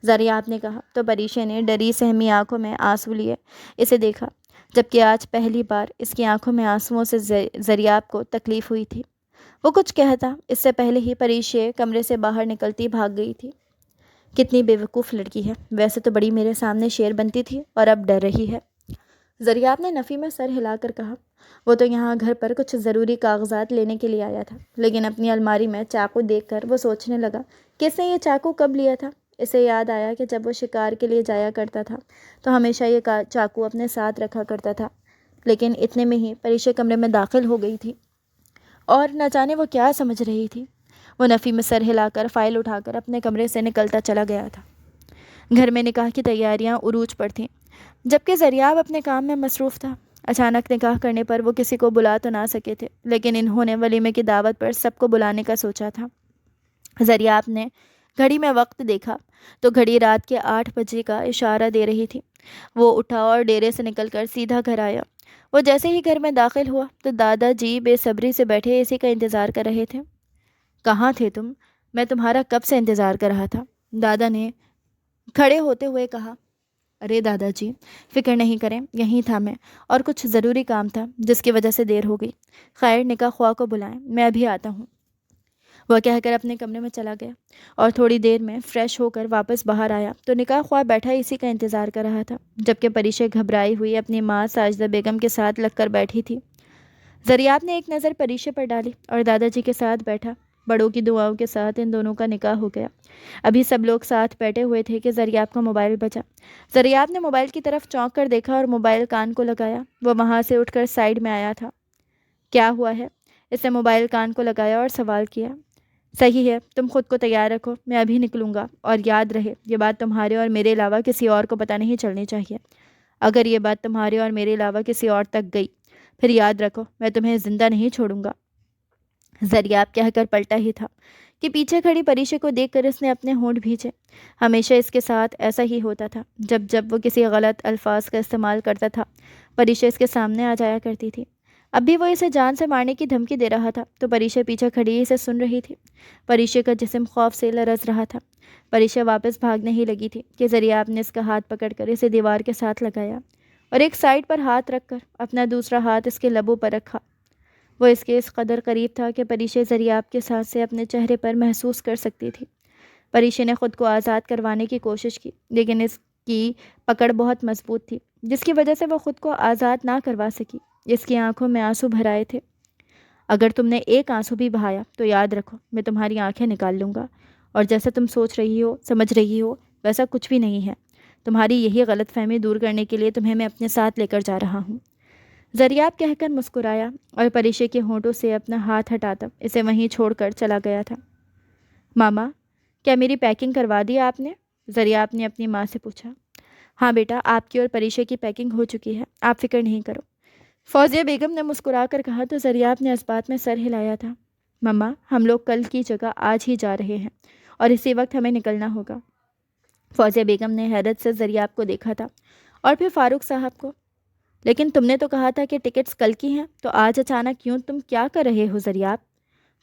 زریاب نے کہا تو پریشے نے ڈری سہمی آنکھوں میں آنسو لیے اسے دیکھا، جبکہ آج پہلی بار اس کی آنکھوں میں آنسوؤں سے زریاب کو تکلیف ہوئی تھی۔ وہ کچھ کہتا اس سے پہلے ہی پریشے کمرے سے باہر نکلتی بھاگ گئی تھی۔ کتنی بے وقوف لڑکی ہے، ویسے تو بڑی میرے سامنے شیر بنتی تھی اور اب ڈر رہی ہے، زریاب نے نفی میں سر ہلا کر کہا۔ وہ تو یہاں گھر پر کچھ ضروری کاغذات لینے کے لیے آیا تھا، لیکن اپنی الماری میں چاقو دیکھ کر وہ سوچنے لگا کہ اس نے یہ چاقو کب لیا تھا۔ اسے یاد آیا کہ جب وہ شکار کے لیے جایا کرتا تھا تو ہمیشہ یہ چاقو اپنے ساتھ رکھا کرتا تھا، لیکن اتنے میں ہی پریشے کمرے میں داخل ہو گئی تھی اور نہ جانے وہ کیا سمجھ رہی تھی۔ وہ نفی میں سر ہلا کر فائل اٹھا کر اپنے کمرے سے نکلتا چلا گیا تھا۔ گھر میں نکاح کی تیاریاں عروج پر تھیں، جبکہ زریاب اپنے کام میں مصروف تھا۔ اچانک نکاح کرنے پر وہ کسی کو بلا تو نہ سکے تھے، لیکن انہوں نے ولیمے کی دعوت پر سب کو بلانے کا سوچا تھا۔ زریاب نے گھڑی میں وقت دیکھا تو گھڑی رات کے 8 بجے کا اشارہ دے رہی تھی۔ وہ اٹھا اور ڈیرے سے نکل کر سیدھا گھر آیا۔ وہ جیسے ہی گھر میں داخل ہوا تو دادا جی بے صبری سے بیٹھے اسی کا انتظار کر رہے تھے۔ کہاں تھے تم؟ میں تمہارا کب سے انتظار کر رہا تھا، دادا نے کھڑے ہوتے ہوئے کہا۔ ارے دادا جی، فکر نہیں کریں، یہیں تھا میں، اور کچھ ضروری کام تھا جس کی وجہ سے دیر ہو گئی۔ خیر، نکاح خواہ کو بلائیں، میں ابھی آتا ہوں، وہ کہہ کر اپنے کمرے میں چلا گیا، اور تھوڑی دیر میں فریش ہو کر واپس باہر آیا تو نکاح خواہ بیٹھا اسی کا انتظار کر رہا تھا، جبکہ پریشے گھبرائی ہوئی اپنی ماں ساجدہ بیگم کے ساتھ لگ کر بیٹھی تھی۔ زریاب نے ایک نظر پریشے پر ڈالی اور دادا جی کے ساتھ بیٹھا۔ بڑوں کی دعاؤں کے ساتھ ان دونوں کا نکاح ہو گیا۔ ابھی سب لوگ ساتھ بیٹھے ہوئے تھے کہ زریاب کا موبائل بجا۔ زریاب نے موبائل کی طرف چونک کر دیکھا اور موبائل کان کو لگایا۔ وہ وہاں سے اٹھ کر سائیڈ میں آیا تھا۔ کیا ہوا ہے؟ اس نے موبائل کان کو لگایا اور سوال کیا۔ صحیح ہے، تم خود کو تیار رکھو، میں ابھی نکلوں گا، اور یاد رہے یہ بات تمہارے اور میرے علاوہ کسی اور کو پتہ نہیں چلنی چاہیے۔ اگر یہ بات تمہارے اور میرے علاوہ کسی اور تک گئی پھر یاد رکھو میں تمہیں زندہ نہیں چھوڑوں گا۔ زریاب کہہ کر پلٹا ہی تھا کہ پیچھے کھڑی پریشے کو دیکھ کر اس نے اپنے ہونٹ بھینچے۔ ہمیشہ اس کے ساتھ ایسا ہی ہوتا تھا، جب وہ کسی غلط الفاظ کا استعمال کرتا تھا پریشا اس کے سامنے آ جایا کرتی تھی۔ اب بھی وہ اسے جان سے مارنے کی دھمکی دے رہا تھا تو پریشا پیچھے کھڑی اسے سن رہی تھی۔ پریشا کا جسم خوف سے لرز رہا تھا۔ پریشا واپس بھاگنے ہی لگی تھی کہ زریاب نے اس کا ہاتھ پکڑ کر اسے دیوار کے ساتھ لگایا اور ایک سائیڈ پر ہاتھ رکھ کر اپنا دوسرا ہاتھ اس کے لبوں پر رکھا۔ وہ اس کے اس قدر قریب تھا کہ پریشا زریاب کے سانسیں اپنے چہرے پر محسوس کر سکتی تھی۔ پریشا نے خود کو آزاد کروانے کی کوشش کی، لیکن اس کی پکڑ بہت مضبوط تھی، جس کی وجہ سے وہ خود کو آزاد نہ کروا سکی۔ اس کی آنکھوں میں آنسو بھر آئے تھے۔ اگر تم نے ایک آنسو بھی بہایا تو یاد رکھو میں تمہاری آنکھیں نکال لوں گا اور جیسا تم سوچ رہی ہو سمجھ رہی ہو ویسا کچھ بھی نہیں ہے۔ تمہاری یہی غلط فہمی دور کرنے کے لیے تمہیں میں اپنے ساتھ لے کر جا رہا ہوں۔ زریاب کہہ کر مسکرایا اور پریشے کے ہونٹوں سے اپنا ہاتھ ہٹاتا اسے وہیں چھوڑ کر چلا گیا تھا۔ ماما، کیا میری پیکنگ کروا دی آپ نے؟ زریاب نے اپنی ماں سے پوچھا۔ ہاں بیٹا، آپ کی اور پریشے کی پیکنگ ہو چکی ہے، آپ فکر نہیں کرو، فوزیہ بیگم نے مسکرا کر کہا تو زریاب نے اس بات میں سر ہلایا تھا۔ مما، ہم لوگ کل کی جگہ آج ہی جا رہے ہیں اور اسی وقت ہمیں نکلنا ہوگا۔ فوزیہ بیگم نے حیرت سے زریاب کو دیکھا تھا اور پھر فاروق صاحب کو۔ لیکن تم نے تو کہا تھا کہ ٹکٹس کل کی ہیں، تو آج اچانک کیوں؟ تم کیا کر رہے ہو زریاب؟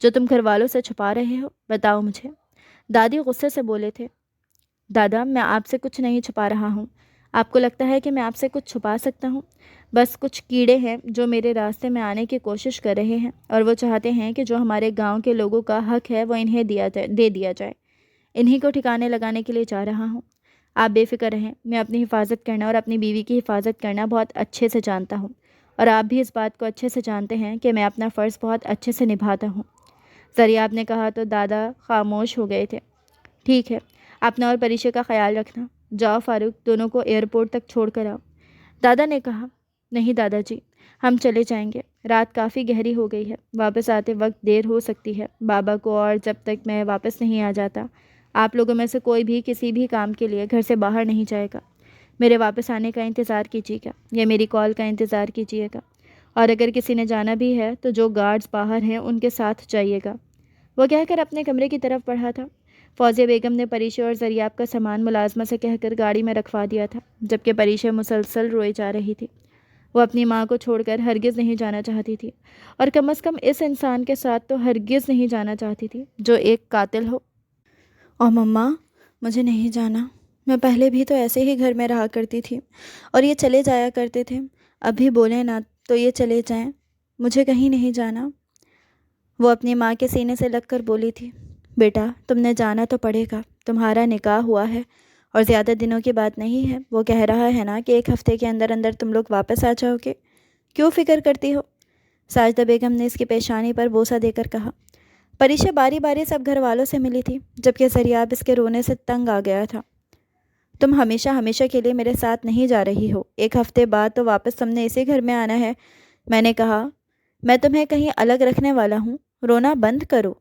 جو تم گھر والوں سے چھپا رہے ہو بتاؤ مجھے، دادی غصے سے بولے تھے۔ دادا، میں آپ سے کچھ نہیں چھپا رہا ہوں۔ آپ کو لگتا ہے کہ میں آپ سے کچھ چھپا سکتا ہوں؟ بس کچھ کیڑے ہیں جو میرے راستے میں آنے کی کوشش کر رہے ہیں اور وہ چاہتے ہیں کہ جو ہمارے گاؤں کے لوگوں کا حق ہے وہ انہیں دے دیا جائے۔ انہی کو ٹھکانے لگانے کے لیے جا رہا ہوں۔ آپ بے فکر رہیں، میں اپنی حفاظت کرنا اور اپنی بیوی کی حفاظت کرنا بہت اچھے سے جانتا ہوں، اور آپ بھی اس بات کو اچھے سے جانتے ہیں کہ میں اپنا فرض بہت اچھے سے نبھاتا ہوں۔ زریاب نے کہا تو دادا خاموش ہو گئے تھے۔ ٹھیک ہے، اپنا اور پریشے کا خیال رکھنا۔ جاؤ فاروق، دونوں کو ایئرپورٹ تک چھوڑ کر آؤ۔ دادا نے کہا۔ نہیں دادا جی، ہم چلے جائیں گے، رات کافی گہری ہو گئی ہے، واپس آتے وقت دیر ہو سکتی ہے بابا کو، اور جب تک میں واپس نہیں آ جاتا آپ لوگوں میں سے کوئی بھی کسی بھی کام کے لیے گھر سے باہر نہیں جائے گا۔ میرے واپس آنے کا انتظار کیجیے گا یا میری کال کا انتظار کیجیے گا، اور اگر کسی نے جانا بھی ہے تو جو گارڈز باہر ہیں ان کے ساتھ جائیے گا۔ وہ کہہ کر اپنے کمرے کی طرف بڑھا تھا۔ فوزیہ بیگم نے پریشے اور زریاب کا سامان ملازمہ سے کہہ کر گاڑی میں رکھوا دیا تھا، جبکہ پریشے مسلسل روئے جا رہی تھی۔ وہ اپنی ماں کو چھوڑ کر ہرگز نہیں جانا چاہتی تھی، اور کم از کم اس انسان کے ساتھ تو ہرگز نہیں جانا چاہتی تھی جو ایک قاتل ہو۔ اور مما، مجھے نہیں جانا، میں پہلے بھی تو ایسے ہی گھر میں رہا کرتی تھی اور یہ چلے جایا کرتے تھے، اب بھی بولیں نا تو یہ چلے جائیں، مجھے کہیں نہیں جانا۔ وہ اپنی ماں کے سینے سے لگ کر بولی تھی۔ بیٹا، تم نے جانا تو پڑے گا، تمہارا نکاح ہوا ہے اور زیادہ دنوں کی بات نہیں ہے، وہ کہہ رہا ہے نا کہ 1 ہفتے کے اندر اندر تم لوگ واپس آ جاؤ گے، کیوں فکر کرتی ہو؟ ساجدہ بیگم نے اس کی پیشانی پر بوسہ دے کر کہا۔ پریشا باری باری سب گھر والوں سے ملی تھی، جبکہ زریاب اس کے رونے سے تنگ آ گیا تھا۔ تم ہمیشہ ہمیشہ کے لیے میرے ساتھ نہیں جا رہی ہو، 1 ہفتے بعد تو واپس تم نے اسی گھر میں آنا ہے۔ میں نے کہا میں تمہیں کہیں الگ رکھنے والا ہوں، رونا بند کرو۔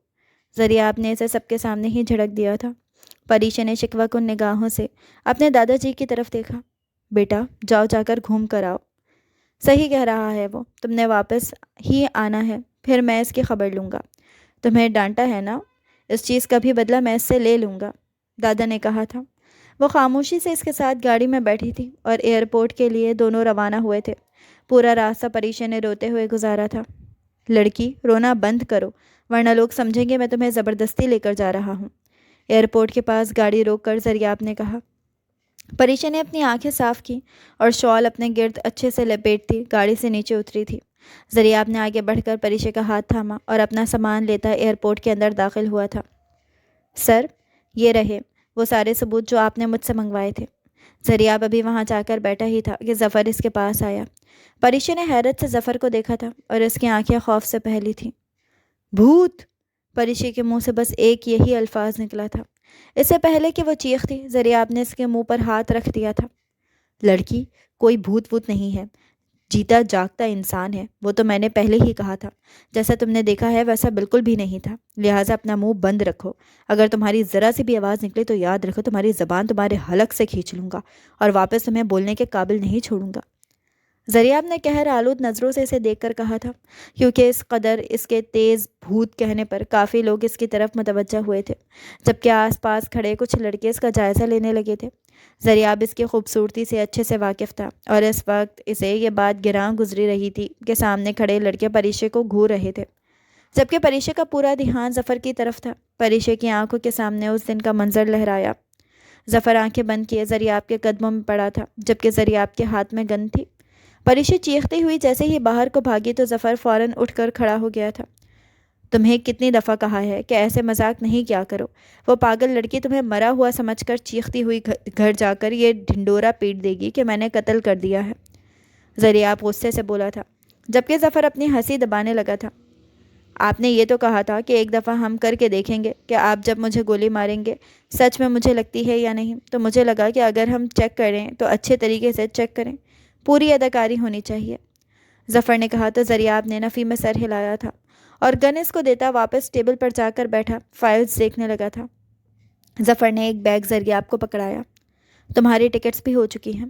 زریاب نے اسے سب کے سامنے ہی جھڑک دیا تھا۔ پریشا نے شکوہ کن نگاہوں سے اپنے دادا جی کی طرف دیکھا۔ بیٹا، جاؤ جا کر گھوم کر آؤ۔ صحیح کہہ رہا ہے وہ، تم نے واپس ہی آنا ہے، پھر میں اس کی خبر لوں گا۔ تمہیں ڈانٹا ہے نا، اس چیز کا بھی بدلہ میں اس سے لے لوں گا، دادا نے کہا تھا۔ وہ خاموشی سے اس کے ساتھ گاڑی میں بیٹھی تھی اور ایئرپورٹ کے لیے دونوں روانہ ہوئے تھے۔ پورا راستہ پریشا نے روتے ہوئے گزارا تھا۔ لڑکی، رونا بند کرو، ورنہ لوگ سمجھیں گے میں تمہیں زبردستی لے کر جا رہا ہوں، ایئرپورٹ کے پاس گاڑی روک کر زریاب نے کہا۔ پریشا نے اپنی آنکھیں صاف کی اور شال اپنے گرد اچھے سے لپیٹتی گاڑی سے نیچے اتری تھی۔ زریاب نے آگے بڑھ کر پریشا کا ہاتھ تھاما اور اپنا سامان لیتا ایئرپورٹ کے اندر داخل ہوا تھا۔ سر، یہ رہے وہ سارے ثبوت جو آپ نے مجھ سے منگوائے تھے۔ زریاب ابھی وہاں جا کر بیٹھا ہی تھا کہ ظفر اس کے پاس آیا۔ پریشا نے حیرت سے ظفر کو دیکھا تھا اور اس کی آنکھیں خوف سے پھیلی تھیں۔ بھوت! پریشا کے منہ سے بس ایک یہی الفاظ نکلا تھا۔ اس سے پہلے کہ وہ چیختی، زریاب نے اس کے منہ پر ہاتھ رکھ دیا تھا۔ لڑکی، کوئی بھوت ووت نہیں ہے، جیتا جاگتا انسان ہے، وہ تو میں نے پہلے ہی کہا تھا۔ جیسا تم نے دیکھا ہے ویسا بالکل بھی نہیں تھا، لہٰذا اپنا منہ بند رکھو۔ اگر تمہاری ذرا سی بھی آواز نکلے تو یاد رکھو تمہاری زبان تمہارے حلق سے کھینچ لوں گا اور واپس تمہیں بولنے کے قابل نہیں چھوڑوں گا۔ زریاب نے قہر آلود نظروں سے اسے دیکھ کر کہا تھا، کیونکہ اس قدر اس کے تیز بھوت کہنے پر کافی لوگ اس کی طرف متوجہ ہوئے تھے، جبکہ آس پاس کھڑے کچھ لڑکے اس کا جائزہ لینے لگے تھے۔ زریاب اس کی خوبصورتی سے اچھے سے واقف تھا اور اس وقت اسے یہ بات گراں گزری رہی تھی کہ سامنے کھڑے لڑکے پریشا کو گھور رہے تھے، جبکہ پریشا کا پورا دھیان ظفر کی طرف تھا۔ پریشا کی آنکھوں کے سامنے اس دن کا منظر لہرایا۔ ظفر آنکھیں بند کیے زریاب کے قدموں میں پڑا تھا، جبکہ زریاب کے ہاتھ میں گن تھی۔ پریشا چیختی ہوئی جیسے ہی باہر کو بھاگی تو ظفر فوراً اٹھ کر کھڑا ہو گیا تھا۔ تمہیں کتنی دفعہ کہا ہے کہ ایسے مذاق نہیں کیا کرو، وہ پاگل لڑکی تمہیں مرا ہوا سمجھ کر چیختی ہوئی گھر جا کر یہ ڈھنڈورا پیٹ دے گی کہ میں نے قتل کر دیا ہے، زریاب غصے سے بولا تھا، جبکہ ظفر اپنی ہنسی دبانے لگا تھا۔ آپ نے یہ تو کہا تھا کہ ایک دفعہ ہم کر کے دیکھیں گے کہ آپ جب مجھے گولی ماریں گے سچ میں مجھے لگتی ہے یا نہیں، تو مجھے لگا کہ اگر ہم چیک کریں تو اچھے طریقے سے چیک کریں، پوری اداکاری ہونی چاہیے۔ ظفر نے کہا تو ذریعہ نے نفی میں سر ہلایا تھا اور گن اس کو دیتا واپس ٹیبل پر جا کر بیٹھا فائلز دیکھنے لگا تھا۔ ظفر نے ایک بیگ ذریعہ کو پکڑایا۔ تمہاری ٹکٹس بھی ہو چکی ہیں،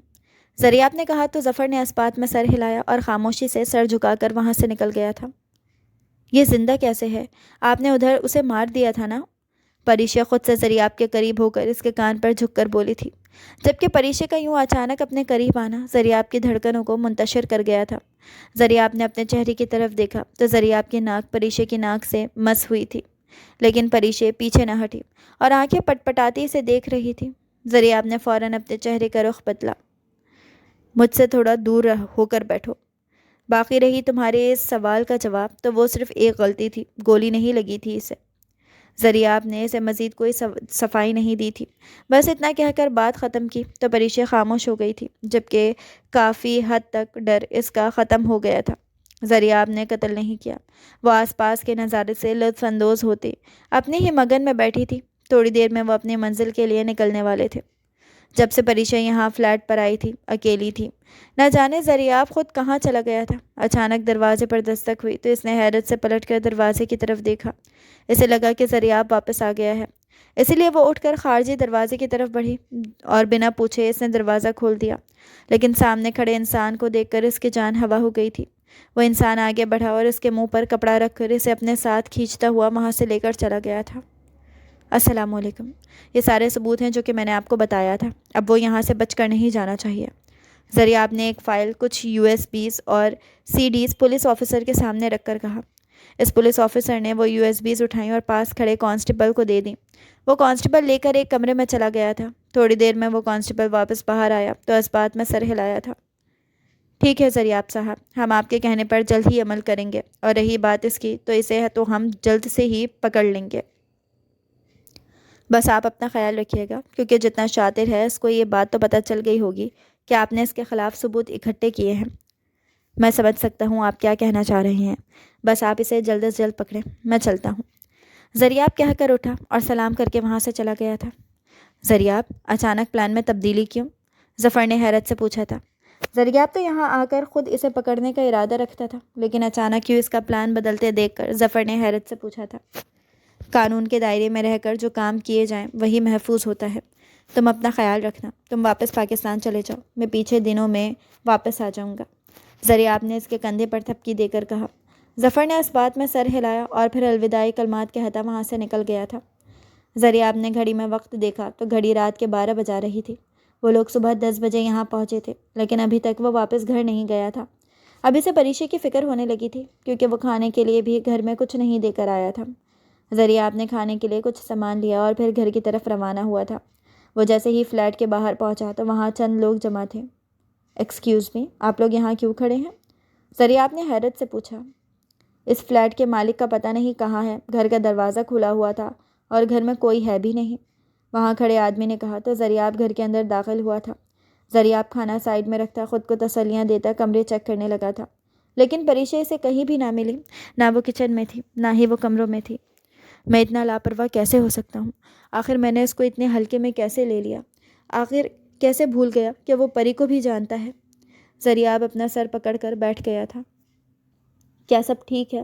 ذریعہ نے کہا تو ظفر نے اس بات میں سر ہلایا اور خاموشی سے سر جھکا کر وہاں سے نکل گیا تھا۔ یہ زندہ کیسے ہے؟ آپ نے ادھر اسے مار دیا تھا نا؟ پریشا خود سے ذریعہ کے قریب ہو کر اس کے کان پر جھک کر بولی تھی، جبکہ پریشا کا یوں اچانک اپنے قریب آنا ذریعہ کی دھڑکنوں کو منتشر کر گیا تھا۔ ذریعہ نے اپنے چہرے کی طرف دیکھا تو ذریعہ کی ناک پریشا کی ناک سے مس ہوئی تھی، لیکن پریشا پیچھے نہ ہٹی اور آنکھیں پٹ پٹاتی سے دیکھ رہی تھی۔ ذریعہ نے فوراً اپنے چہرے کا رخ بدلا۔ مجھ سے تھوڑا دور ہو کر بیٹھو۔ باقی رہی تمہارے اس سوال کا جواب تو وہ صرف ایک غلطی تھی، گولی نہیں لگی تھی اسے۔ ذریعہ نے اسے مزید کوئی صفائی نہیں دی تھی، بس اتنا کہہ کر بات ختم کی تو پریشا خاموش ہو گئی تھی، جبکہ کافی حد تک ڈر اس کا ختم ہو گیا تھا۔ ذریعہ نے قتل نہیں کیا، وہ آس پاس کے نظارے سے لطف اندوز ہوتی اپنے ہی مگن میں بیٹھی تھی۔ تھوڑی دیر میں وہ اپنی منزل کے لیے نکلنے والے تھے۔ جب سے پریشا یہاں فلیٹ پر آئی تھی اکیلی تھی، نہ جانے ذریعہ خود کہاں چلا گیا تھا۔ اچانک دروازے پر دستک ہوئی تو اس نے حیرت سے پلٹ کر دروازے کی طرف دیکھا۔ اسے لگا کہ ذریعہ واپس آ گیا ہے، اسی لیے وہ اٹھ کر خارجی دروازے کی طرف بڑھی اور بنا پوچھے اس نے دروازہ کھول دیا، لیکن سامنے کھڑے انسان کو دیکھ کر اس کی جان ہوا ہو گئی تھی۔ وہ انسان آگے بڑھا اور اس کے منہ پر کپڑا رکھ کر اسے اپنے ساتھ کھینچتا ہوا وہاں سے لے کر چلا گیا تھا۔ السلام علیکم، یہ سارے ثبوت ہیں جو کہ میں نے آپ کو بتایا تھا، اب وہ یہاں سے بچ کر نہیں جانا چاہیے۔ ذریعہ نے ایک فائل، کچھ USB اور CD پولیس آفیسر کے سامنے رکھ کر کہا۔ اس پولیس آفیسر نے وہ USB اٹھائیں اور پاس کھڑے کانسٹیبل کو دے دیں۔ وہ کانسٹیبل لے کر ایک کمرے میں چلا گیا تھا۔ تھوڑی دیر میں وہ کانسٹیبل واپس باہر آیا تو اس بات میں سر ہلایا تھا۔ ٹھیک ہے ذریعہ صاحب، ہم آپ کے کہنے پر جلد ہی عمل کریں گے، اور رہی بات اس کی تو اسے تو ہم جلد سے ہی پکڑ لیں گے۔ بس آپ اپنا خیال رکھیے گا، کیونکہ جتنا شاطر ہے اس کو یہ بات تو پتہ چل گئی ہوگی کہ آپ نے اس کے خلاف ثبوت اکٹھے کیے ہیں۔ میں سمجھ سکتا ہوں آپ کیا کہنا چاہ رہے ہیں، بس آپ اسے جلد از جلد پکڑیں، میں چلتا ہوں۔ ذریعہ کہہ کر اٹھا اور سلام کر کے وہاں سے چلا گیا تھا۔ ذریعہ، اچانک پلان میں تبدیلی کیوں؟ ظفر نے حیرت سے پوچھا تھا۔ ذریعہ تو یہاں آ کر خود اسے پکڑنے کا ارادہ رکھتا تھا، لیکن اچانک کیوں اس کا پلان بدلتے دیکھ کر ظفر نے حیرت سے پوچھا تھا۔ قانون کے دائرے میں رہ کر جو کام کیے جائیں وہی محفوظ ہوتا ہے۔ تم اپنا خیال رکھنا، تم واپس پاکستان چلے جاؤ، میں پیچھے دنوں میں واپس آ جاؤں گا، ذریعہ نے اس کے کندھے پر تھپکی دے کر کہا۔ ظفر نے اس بات میں سر ہلایا اور پھر الوداعی کلمات کہتا وہاں سے نکل گیا تھا۔ ذریعہ نے گھڑی میں وقت دیکھا تو گھڑی رات کے 12 بجا رہی تھی۔ وہ لوگ صبح 10 بجے یہاں پہنچے تھے، لیکن ابھی تک وہ واپس گھر نہیں گیا تھا۔ اب اسے پریشے کی فکر ہونے لگی تھی، کیونکہ وہ کھانے کے لیے بھی گھر میں کچھ نہیں دے کر آیا تھا۔ ذریعہ نے کھانے کے لیے کچھ سامان لیا اور پھر گھر کی طرف روانہ ہوا تھا۔ وہ جیسے ہی فلیٹ کے باہر پہنچا تو وہاں چند لوگ جمع تھے۔ ایکسکیوز می، آپ لوگ یہاں کیوں کھڑے ہیں؟ ذریعہ نے حیرت سے پوچھا۔ اس فلیٹ کے مالک کا پتہ نہیں کہاں ہے، گھر کا دروازہ کھلا ہوا تھا اور گھر میں کوئی ہے بھی نہیں، وہاں کھڑے آدمی نے کہا تو ذریعہ گھر کے اندر داخل ہوا تھا۔ ذریعہ کھانا سائڈ میں رکھتا خود کو تسلیاں دیتا کمرے چیک کرنے لگا تھا، لیکن پریشا اسے کہیں بھی نہ ملی، نہ وہ کچن میں تھی نہ ہی وہ کمروں میں تھی۔ میں اتنا لاپرواہ کیسے ہو سکتا ہوں؟ آخر میں نے اس کو اتنے ہلکے میں کیسے لے لیا؟ آخر کیسے بھول گیا کہ وہ پری کو بھی جانتا ہے؟ ذریعہ اپنا سر پکڑ کر بیٹھ گیا تھا۔ کیا سب ٹھیک ہے؟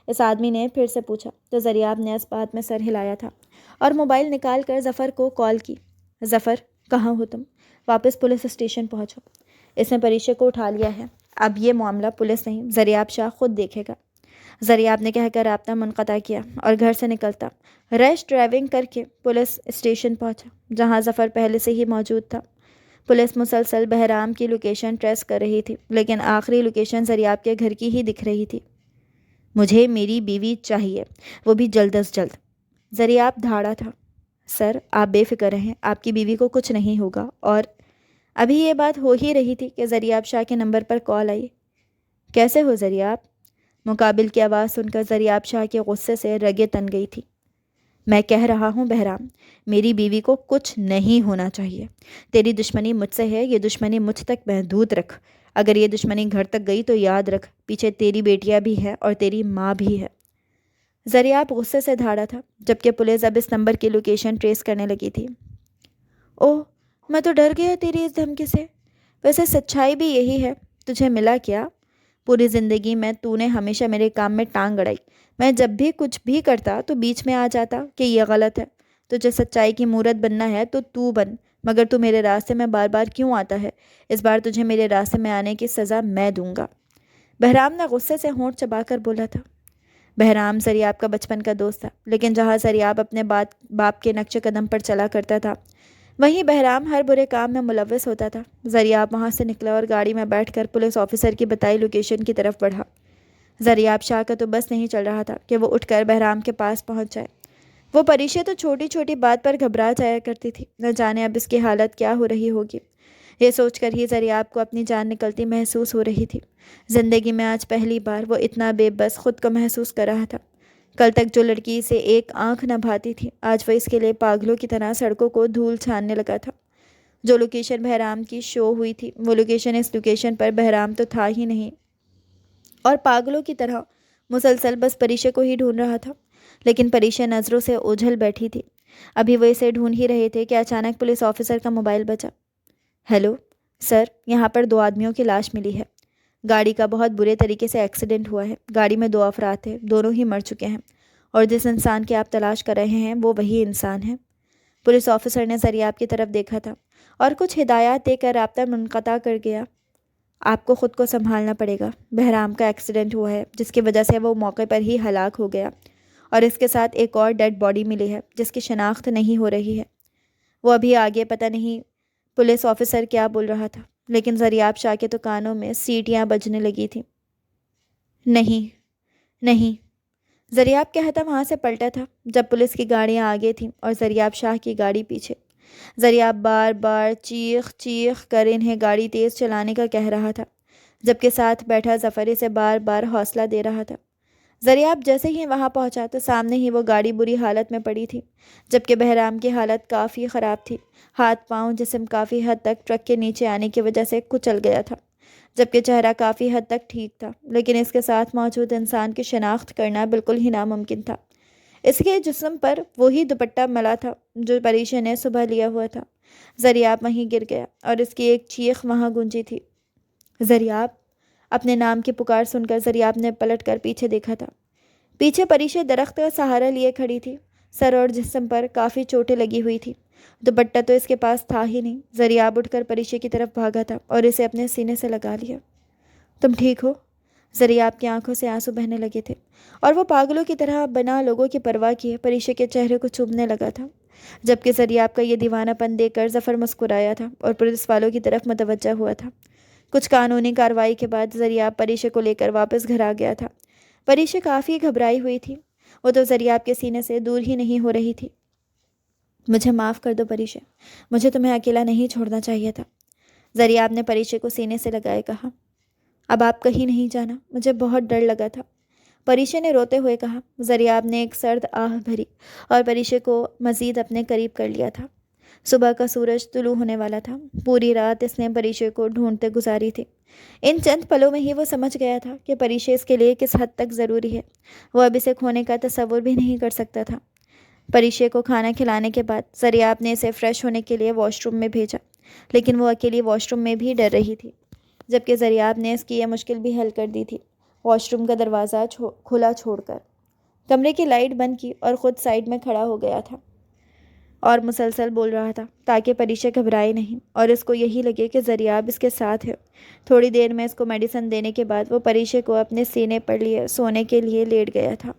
اس آدمی نے پھر سے پوچھا تو ذریعہ نے اس بات میں سر ہلایا تھا اور موبائل نکال کر ظفر کو کال کی۔ ظفر، کہاں ہو تم؟ واپس پولیس اسٹیشن پہنچو، اس نے پریشا کو اٹھا لیا ہے، اب یہ معاملہ پولیس نہیں ذریعہ شاہ خود دیکھے گا۔ ذریعہ نے کہہ کر رابطہ منقطع کیا اور گھر سے نکلتا ریش ڈرائیونگ کر کے پولیس اسٹیشن پہنچا، جہاں ظفر پہلے سے ہی موجود تھا۔ پولیس مسلسل بہرام کی لوکیشن ٹریس کر رہی تھی، لیکن آخری لوکیشن ذریعہ کے گھر کی ہی دکھ رہی تھی۔ مجھے میری بیوی چاہیے، وہ بھی جلد از جلد، ذریعہ دھاڑا تھا۔ سر، آپ بے فکر رہیں، آپ کی بیوی کو کچھ نہیں ہوگا۔ اور ابھی یہ بات ہو ہی رہی تھی کہ ذریعہ شاہ کے نمبر پر کال آئی۔ کیسے ہو ذریعہ؟ مقابل کی آواز سن کر ذریعہ شاہ کے غصے سے رگیں تن گئی تھی۔ میں کہہ رہا ہوں بہرام، میری بیوی کو کچھ نہیں ہونا چاہیے۔ تیری دشمنی مجھ سے ہے، یہ دشمنی مجھ تک محدود رکھ۔ اگر یہ دشمنی گھر تک گئی تو یاد رکھ، پیچھے تیری بیٹیاں بھی ہے اور تیری ماں بھی ہے۔ زریاب غصے سے دھاڑا تھا، جبکہ پولیس اب اس نمبر کی لوکیشن ٹریس کرنے لگی تھی۔ اوہ، میں تو ڈر گیا تیری اس دھمکی سے۔ ویسے سچائی بھی یہی ہے، تجھے ملا کیا؟ پوری زندگی میں تو نے ہمیشہ میرے کام میں ٹانگ اڑائی۔ میں جب بھی کچھ بھی کرتا تو بیچ میں آ جاتا کہ یہ غلط ہے۔ تجھے سچائی کی مورت بننا ہے تو بن، مگر تو میرے راستے میں بار بار کیوں آتا ہے؟ اس بار تجھے میرے راستے میں آنے کی سزا میں دوں گا۔ بہرام نے غصے سے ہونٹ چبا کر بولا تھا۔ بہرام زریاب کا بچپن کا دوست تھا، لیکن جہاں زریاب اپنے باپ کے نقش قدم پر چلا کرتا تھا، وہیں بہرام ہر برے کام میں ملوث ہوتا تھا۔ زریاب وہاں سے نکلا اور گاڑی میں بیٹھ کر پولیس آفیسر کی بتائی لوکیشن کی طرف بڑھا۔ زریاب شاہ کا تو بس نہیں چل رہا تھا کہ وہ اٹھ کر بہرام کے پاس پہنچ جائے۔ وہ پریشے تو چھوٹی چھوٹی بات پر گھبرا جایا کرتی تھی، نہ جانے اب اس کی حالت کیا ہو رہی ہوگی۔ یہ سوچ کر ہی زریاب کو اپنی جان نکلتی محسوس ہو رہی تھی۔ زندگی میں آج پہلی بار وہ اتنا بے بس خود کو محسوس کر رہا تھا۔ کل تک جو لڑکی سے ایک آنکھ نہ بھاتی تھی، آج وہ اس کے لیے پاگلوں کی طرح سڑکوں کو دھول چھاننے لگا تھا۔ جو لوکیشن بہرام کی شو ہوئی تھی، وہ لوکیشن اس لوکیشن پر بہرام تو تھا ہی نہیں، اور پاگلوں کی طرح مسلسل بس پریشے کو ہی ڈھونڈ رہا تھا۔ لیکن پریشے نظروں سے اوجھل بیٹھی تھی۔ ابھی وہ اسے ڈھونڈ ہی رہے تھے کہ اچانک پولیس آفیسر کا موبائل بجا۔ ہیلو سر، یہاں پر 2 آدمیوں کی لاش ملی ہے۔ گاڑی کا بہت برے طریقے سے ایکسیڈنٹ ہوا ہے۔ گاڑی میں 2 افراد تھے، دونوں ہی مر چکے ہیں، اور جس انسان کی آپ تلاش کر رہے ہیں وہ وہی انسان ہے۔ پولیس آفیسر نے زریاب کی طرف دیکھا تھا اور کچھ ہدایات دے کر رابطہ منقطع کر گیا۔ آپ کو خود کو سنبھالنا پڑے گا۔ بہرام کا ایکسیڈنٹ ہوا ہے، جس کی وجہ سے وہ موقع پر ہی ہلاک ہو گیا، اور اس کے ساتھ ایک اور ڈیڈ باڈی ملی ہے جس کی شناخت نہیں ہو رہی ہے۔ وہ ابھی آگے پتہ نہیں پولیس آفیسر کیا بول رہا تھا، لیکن زریاب شاہ کے تو کانوں میں سیٹیاں بجنے لگی تھیں۔ نہیں۔ زریاب کہتا وہاں سے پلٹا تھا جب پولیس کی گاڑیاں آگے تھیں اور زریاب شاہ کی گاڑی پیچھے۔ زریاب بار بار چیخ کر انہیں گاڑی تیز چلانے کا کہہ رہا تھا، جبکہ ساتھ بیٹھا ظفر اسے بار بار حوصلہ دے رہا تھا۔ زریاب جیسے ہی وہاں پہنچا تو سامنے ہی وہ گاڑی بری حالت میں پڑی تھی، جبکہ بہرام کی حالت کافی خراب تھی۔ ہاتھ پاؤں جسم کافی حد تک ٹرک کے نیچے آنے کی وجہ سے کچل گیا تھا، جبکہ چہرہ کافی حد تک ٹھیک تھا، لیکن اس کے ساتھ موجود انسان کی شناخت کرنا بالکل ہی ناممکن تھا۔ اس کے جسم پر وہی دوپٹہ ملا تھا جو پریشے نے صبح لیا ہوا تھا۔ زریاب وہیں گر گیا اور اس کی ایک چیخ وہاں گونجی تھی۔ زریاب! اپنے نام کی پکار سن کر زریاب نے پلٹ کر پیچھے دیکھا تھا۔ پیچھے پریشے درخت کا سہارا لیے کھڑی تھی۔ سر اور جسم پر کافی چوٹیں لگی ہوئی تھی، دوپٹہ تو اس کے پاس تھا ہی نہیں۔ زریاب اٹھ کر پریشے کی طرف بھاگا تھا اور اسے اپنے سینے سے لگا لیا۔ تم ٹھیک ہو؟ زریاب کی آنکھوں سے آنسو بہنے لگے تھے، اور وہ پاگلوں کی طرح بنا لوگوں کی پرواہ کیے پریشے کے چہرے کو چومنے لگا تھا، جبکہ زریاب کا یہ دیوانہ پن دیکھ کر ظفر مسکرایا تھا اور پولیس والوں کی طرف متوجہ ہوا تھا۔ کچھ قانونی کارروائی کے بعد زریاب پریشے کو لے کر واپس گھر آ گیا تھا۔ پریشے کافی گھبرائی ہوئی تھی، وہ تو زریاب کے سینے سے دور ہی نہیں ہو رہی تھی۔ مجھے معاف کر دو پریشے، مجھے تمہیں اکیلا نہیں چھوڑنا چاہیے تھا، زریاب نے پریشے کو سینے سے لگائے کہا۔ اب آپ کہیں نہیں جانا، مجھے بہت ڈر لگا تھا، پریشے نے روتے ہوئے کہا۔ زریاب نے ایک سرد آہ بھری اور پریشے کو مزید اپنے قریب کر لیا تھا۔ صبح کا سورج طلوع ہونے والا تھا۔ پوری رات اس نے پریشے کو ڈھونڈتے گزاری تھی۔ ان چند پلوں میں ہی وہ سمجھ گیا تھا کہ پریشے اس کے لیے کس حد تک ضروری ہے۔ وہ اب اسے کھونے کا تصور بھی نہیں کر سکتا تھا۔ پریشے کو کھانا کھلانے کے بعد زریاب نے اسے فریش ہونے کے لیے واش روم میں بھیجا، لیکن وہ اکیلی واش روم میں بھی ڈر رہی تھی، جبکہ زریاب نے اس کی یہ مشکل بھی حل کر دی تھی، واش روم کا دروازہ کھلا چھوڑ کر کمرے کی لائٹ بند کی اور خود سائڈ میں کھڑا ہو گیا تھا اور مسلسل بول رہا تھا تاکہ پریشے گھبرائے نہیں اور اس کو یہی لگے کہ زریاب اس کے ساتھ ہے۔ تھوڑی دیر میں اس کو میڈیسن دینے کے بعد وہ پریشے کو اپنے سینے پر لیے سونے کے لیے لیٹ گیا تھا۔